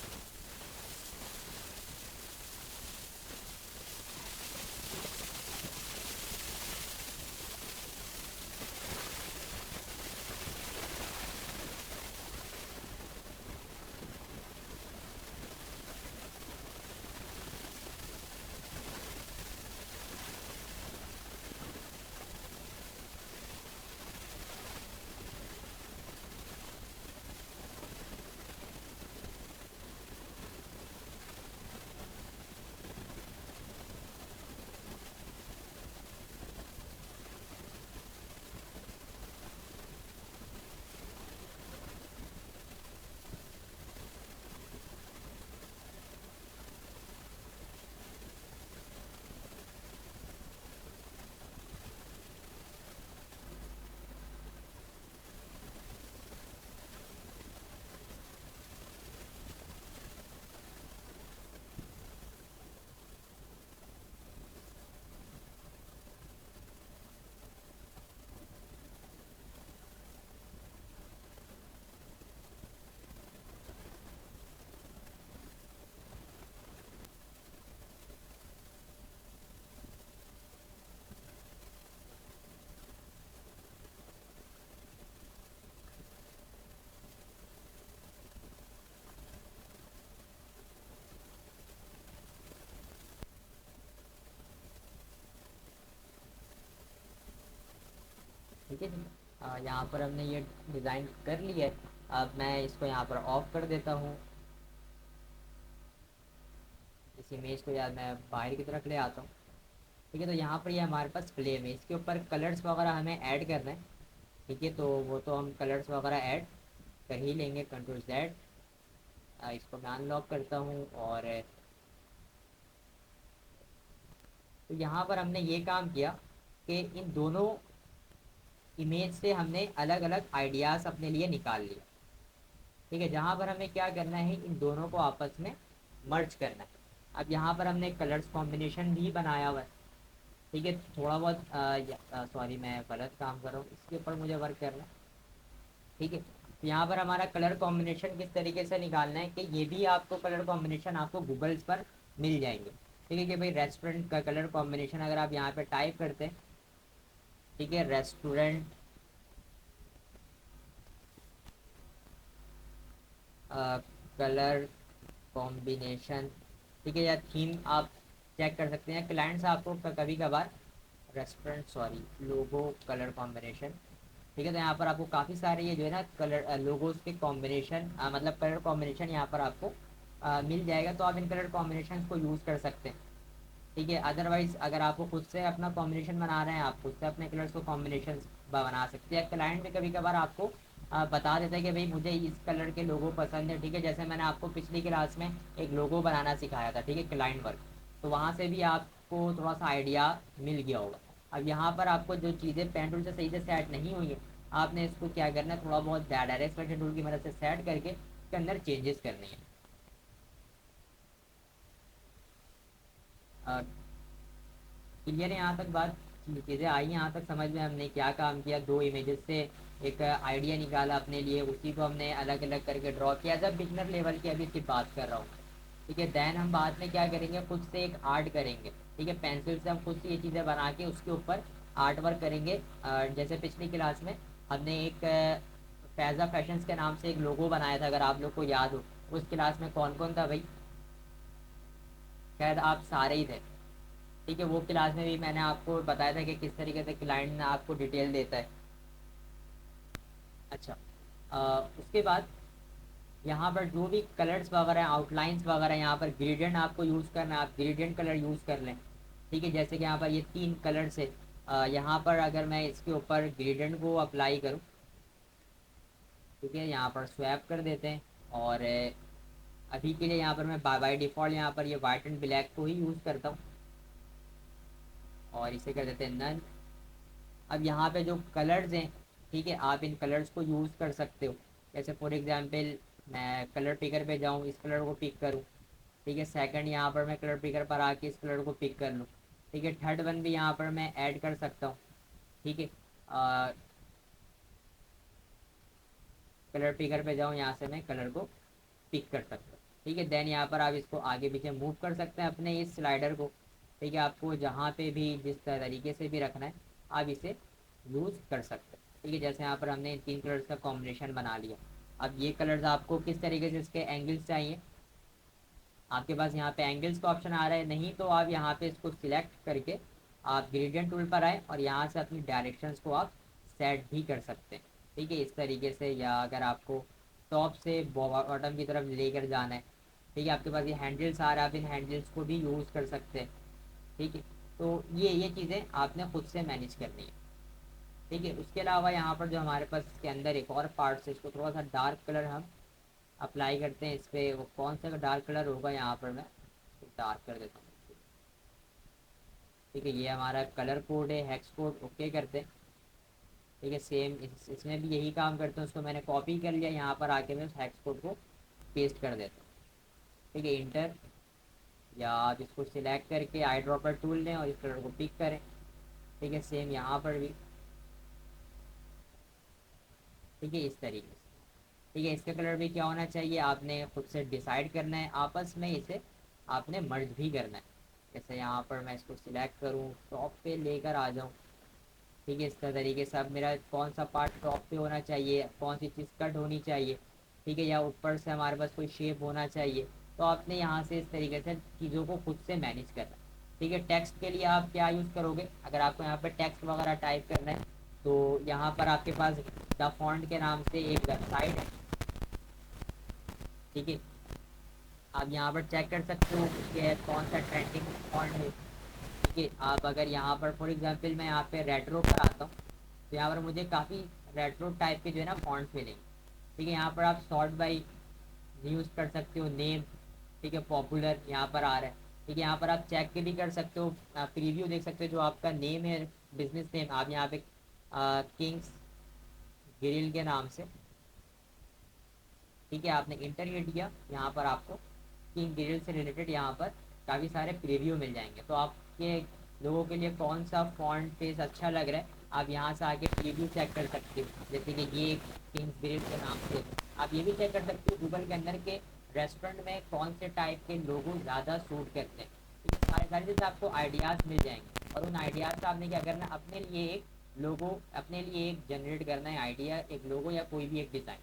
ठीक है जी। यहाँ पर हमने ये डिज़ाइन कर लिया है। अब मैं इसको यहाँ पर ऑफ कर देता हूँ। इस इमेज को यार मैं बाहर की तरफ ले आता हूँ। ठीक है, तो यहाँ पर ये हमारे पास फ्लेम है, इसके ऊपर कलर्स वगैरह हमें ऐड करना है। ठीक है, तो वो तो हम कलर्स वगैरह ऐड कर ही लेंगे, कंट्रोल जेड। इसको मैं अनलॉक करता हूँ और तो यहाँ पर हमने ये काम किया कि इन दोनों इमेज से हमने अलग अलग आइडियाज़ अपने लिए निकाल लिया। ठीक है, जहाँ पर हमें क्या करना है, इन दोनों को आपस में मर्ज करना है। अब यहाँ पर हमने कलर्स कॉम्बिनेशन भी बनाया हुआ है। ठीक है, थोड़ा बहुत सॉरी मैं गलत काम कर रहा हूँ, इसके ऊपर मुझे वर्क करना है। ठीक है, तो यहाँ पर हमारा कलर कॉम्बिनेशन किस तरीके से निकालना है कि ये भी आपको कलर कॉम्बिनेशन आपको गूगल्स पर मिल जाएंगे। ठीक है, कि भाई रेस्टोरेंट का कलर कॉम्बिनेशन अगर आप यहाँ पे टाइप करते हैं, ठीक है, रेस्टोरेंट कलर कॉम्बिनेशन, ठीक है, या थीम आप चेक कर सकते हैं। क्लाइंट्स आपको कभी कभार रेस्टोरेंट सॉरी लोगो कलर कॉम्बिनेशन, ठीक है, तो यहाँ पर आपको काफ़ी सारे ये जो है ना कलर लोगोस के कॉम्बिनेशन मतलब कलर कॉम्बिनेशन यहाँ पर आपको मिल जाएगा, तो आप इन कलर कॉम्बिनेशन को यूज़ कर सकते हैं। ठीक है, अदरवाइज अगर आपको खुद से अपना कॉम्बिनेशन बना रहे हैं, आप खुद से अपने कलर्स को कॉम्बिनेशन बना सकते हैं। क्लाइंट भी कभी कभार आपको बता देता है कि भाई मुझे इस कलर के लोगो पसंद है। ठीक है, जैसे मैंने आपको पिछली क्लास में एक लोगो बनाना सिखाया था, ठीक है, क्लाइंट वर्क, तो वहाँ से भी आपको थोड़ा सा आइडिया मिल गया होगा। अब यहाँ पर आपको जो चीज़ें पेन टूल से सही से सेट नहीं हुई है, आपने इसको क्या करना है, थोड़ा बहुत डायरेक्ट सिलेक्शन टूल की मदद से सेट करके इसके अंदर चेंजेस करनी है। क्लियर है यहाँ तक बात, चीज़ें आई यहाँ तक समझ में, हमने क्या काम किया, दो इमेजेस से एक आइडिया निकाला अपने लिए, उसी को हमने अलग अलग करके ड्रॉ किया। जब बिगनर लेवल की अभी इसकी बात कर रहा हूँ। ठीक है, देन हम बाद में क्या करेंगे, खुद से एक आर्ट करेंगे। ठीक है, पेंसिल से हम खुद से ये चीज़ें बना के उसके ऊपर आर्ट वर्क करेंगे। जैसे पिछली क्लास में हमने एक फैज़ा फैशंस के नाम से एक लोगो बनाया था, अगर आप लोग को याद हो। उस क्लास में कौन कौन था भाई, शायद आप सारे ही थे। ठीक है, वो क्लास में भी मैंने आपको बताया था कि किस तरीके से क्लाइंट आपको डिटेल देता है। अच्छा, उसके बाद यहाँ पर जो भी कलर्स वगैरह हैं, आउटलाइंस वगैरह, यहाँ पर ग्रेडियंट आपको यूज़ करना है, आप ग्रेडियंट कलर यूज़ कर लें। ठीक है, जैसे कि यहाँ पर ये तीन कलर्स है, यहाँ पर अगर मैं इसके ऊपर ग्रेडियंट को अप्लाई करूँ, ठीक है, यहाँ पर स्वैप कर देते हैं। और अभी के लिए यहाँ पर मैं बाय डिफ़ॉल्ट यहाँ पर ये वाइट एंड ब्लैक को ही यूज़ करता हूँ और इसे कर देते हैं नन। अब यहाँ पे जो कलर्स हैं, ठीक है, आप इन कलर्स को यूज़ कर सकते हो। जैसे फॉर एग्जांपल मैं कलर पिकर पे जाऊँ, इस कलर को पिक करूँ, ठीक है। सेकंड यहाँ पर मैं कलर पिकर पर आके इस कलर को पिक कर लूँ, ठीक है। थर्ड वन भी यहाँ पर मैं ऐड कर सकता हूँ, ठीक है। कलर पिकर पे जाऊँ, यहाँ से मैं कलर को पिक कर सकते हो, ठीक है। देन यहाँ पर आप इसको आगे पीछे मूव कर सकते हैं अपने इस स्लाइडर को, ठीक है। आपको जहाँ पे भी जिस तरीके से भी रखना है आप इसे यूज़ कर सकते हैं, ठीक है। जैसे यहाँ पर हमने इन तीन कलर्स का कॉम्बिनेशन बना लिया। अब ये कलर्स आपको किस तरीके से इसके एंगल्स चाहिए, आपके पास यहाँ पे एंगल्स का ऑप्शन आ रहा है, नहीं तो आप यहाँ पे इसको सिलेक्ट करके आप ग्रेडियंट टूल पर आए और यहाँ से अपनी डायरेक्शंस को आप सेट भी कर सकते हैं, ठीक है, इस तरीके से। या अगर आपको टॉप से बॉटम की तरफ लेकर जाना है, ठीक है, आपके पास ये हैंडल्स आ रहा है, आप इन हैंडल्स को भी यूज़ कर सकते हैं, ठीक है। तो ये चीज़ें आपने खुद से मैनेज करनी है, ठीक है। उसके अलावा यहाँ पर जो हमारे पास इसके अंदर एक और पार्ट है, इसको थोड़ा सा डार्क कलर हम अप्लाई करते हैं इस पर। वो कौन सा डार्क कलर होगा, यहाँ पर मैं डार्क कर देता हूँ, ठीक है। ये हमारा कलर कोड है, हेक्स कोड, ओके करते हैं, ठीक है। सेम इसमें भी यही काम करते हैं, उसको मैंने कॉपी कर लिया, यहाँ पर आके मैं उस हेक्स कोड को पेस्ट कर देता हूँ, ठीक है। इंटर, या आप इसको सिलेक्ट करके आई ड्रॉपर टूल लें और इस कलर को पिक करें, ठीक है। सेम यहाँ पर भी, ठीक है, इस तरीके से, ठीक है। इसका कलर भी क्या होना चाहिए आपने खुद से डिसाइड करना है, आपस में इसे आपने मर्ज भी करना है। जैसे यहाँ पर मैं इसको सिलेक्ट करूँ, टॉप पे लेकर आ जाऊँ, ठीक है। इस तरीके से अब मेरा कौन सा पार्ट टॉप पे होना चाहिए, कौन सी चीज़ कट होनी चाहिए, ठीक है, या ऊपर से हमारे पास कोई शेप होना चाहिए, तो आपने यहाँ से इस तरीके से चीज़ों को खुद से मैनेज करना है, ठीक है। टेक्स्ट के लिए आप क्या यूज़ करोगे, अगर आपको यहाँ पर टेक्स्ट वगैरह टाइप करना है तो यहाँ पर आपके पास द फॉन्ट के नाम से एक वेबसाइट है, ठीक है। आप यहाँ पर चेक कर सकते हो कि कौन सा ट्रेंडिंग फॉन्ट है, ठीक है। आप अगर यहाँ पर फॉर एग्जांपल मैं यहाँ पे रेट्रो पर आता हूँ, तो यहाँ पर मुझे काफ़ी रेट्रो टाइप के जो है ना फॉन्ट्स मिलेंगे, ठीक है। यहाँ पर आप सॉर्ट बाई यूज़ कर सकते हो, नेम, ठीक है, पॉपुलर यहाँ पर आ रहा है, ठीक है। यहाँ पर आप चेक भी कर सकते हो, प्रीव्यू देख सकते हो, जो आपका नेम है, बिजनेस नेम, आप यहाँ पे किंग्स ग्रिल के नाम से, ठीक है, आपने इंटर हिट किया, यहाँ पर आपको किंग ग्रिल से रिलेटेड यहाँ पर काफ़ी सारे प्रीव्यू मिल जाएंगे। तो आपके लोगों के लिए कौन सा फॉन्ट फेस अच्छा लग रहा है, आप यहाँ से आके प्रीव्यू चेक कर सकते हो। जैसे कि ये किंग्स ग्रिल के नाम से आप ये भी चेक कर सकते हो गूगल के अंदर के रेस्टोरेंट में कौन से टाइप के लोगो ज़्यादा सूट करते हैं, ठीक है। सारे सारे से आपको आइडियाज़ मिल जाएंगे और उन आइडियाज़ का आपने क्या करना है, अपने लिए एक लोगो, अपने लिए एक जनरेट करना है आइडिया, एक लोगो या कोई भी एक डिज़ाइन,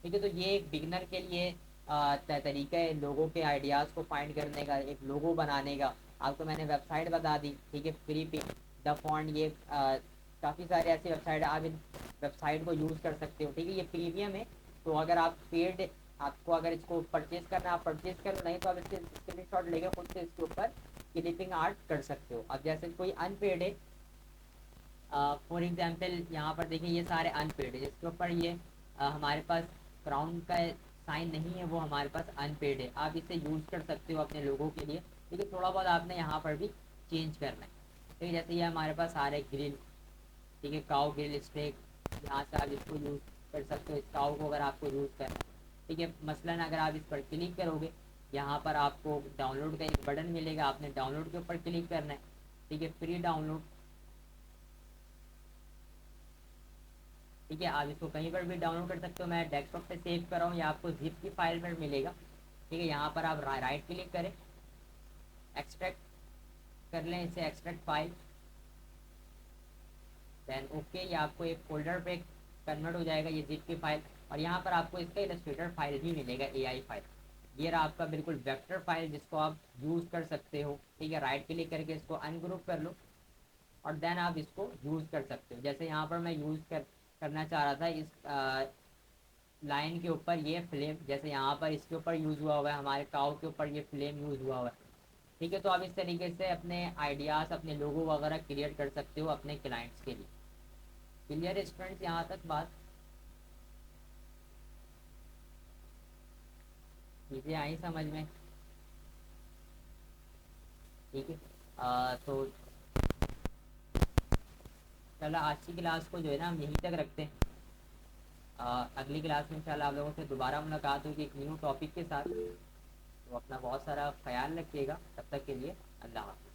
ठीक है। तो ये एक बिगनर के लिए तरीका है लोगों के आइडियाज़ को फाइंड करने का, एक लोगो बनाने का। आपको मैंने वेबसाइट बता दी, ठीक है, फ्री पे द फॉन्ट, ये काफ़ी सारे ऐसे वेबसाइट आप इन वेबसाइट को यूज़ कर सकते हो, ठीक है। ये प्रीमियम है, तो अगर आप पेड, आपको अगर इसको परचेज करना है आप परचेज करो, नहीं तो आप इसके स्क्रीन शॉट लेकर खुद से इसके ऊपर क्लिपिंग आर्ट कर सकते हो। अब जैसे कोई अनपेड है, फॉर एग्जांपल यहाँ पर देखिए ये सारे अनपेड है, जिसके ऊपर ये हमारे पास क्राउन का साइन नहीं है, वो हमारे पास अनपेड है, आप इसे यूज़ कर सकते हो अपने लोगों के लिए, ठीक है। थोड़ा बहुत आपने यहाँ पर भी चेंज करना है, ठीक है। जैसे ये हमारे पास आ रहे ग्रिल, ठीक है, काऊ ग्रिल स्टेक, यहाँ से आप इसको यूज़ कर सकते हो, इस काऊ को अगर आपको यूज़ करना है, ठीक है। मसलन अगर आप इस पर क्लिक करोगे, यहाँ पर आपको डाउनलोड का एक बटन मिलेगा, आपने डाउनलोड के ऊपर क्लिक करना है, ठीक है, फ्री डाउनलोड, ठीक है। आप इसको कहीं पर भी डाउनलोड कर सकते हो, मैं डेस्कटॉप पे सेव कर रहा हूँ, या आपको जिप की फाइल में मिलेगा, ठीक है। यहाँ पर आप राइट क्लिक करें, एक्सट्रैक्ट कर लें इसे, एक्सट्रैक्ट फाइल, देन ओके, ये आपको एक फोल्डर पे कन्वर्ट हो जाएगा ये जिप की फाइल, और यहाँ पर आपको इसका इलस्ट्रेटर फाइल भी मिलेगा, एआई फाइल। ये रहा आपका बिल्कुल वेक्टर फाइल जिसको आप यूज़ कर सकते हो, ठीक है। राइट क्लिक करके इसको अनग्रुप कर लो और देन आप इसको यूज़ कर सकते हो। जैसे यहाँ पर मैं यूज़ करना चाह रहा था इस लाइन के ऊपर ये फ्लेम, जैसे यहाँ पर इसके ऊपर यूज़ हुआ हुआ है, हमारे काउ के ऊपर ये फ्लेम यूज़ हुआ हुआ है, ठीक है। तो आप इस तरीके से अपने आइडियाज़, अपने लोगो वगैरह क्रिएट कर सकते हो अपने क्लाइंट्स के लिए। क्लियर स्टूडेंट्स यहाँ तक बात, चीज़ें आई समझ में, ठीक है। तो चलो आज की क्लास को जो है ना हम यहीं तक रखते हैं। अगली क्लास में इंशाल्लाह आप लोगों से दोबारा मुलाकात होगी एक न्यू टॉपिक के साथ। तो अपना बहुत सारा ख्याल रखिएगा, तब तक के लिए अल्लाह हाफ़िज़।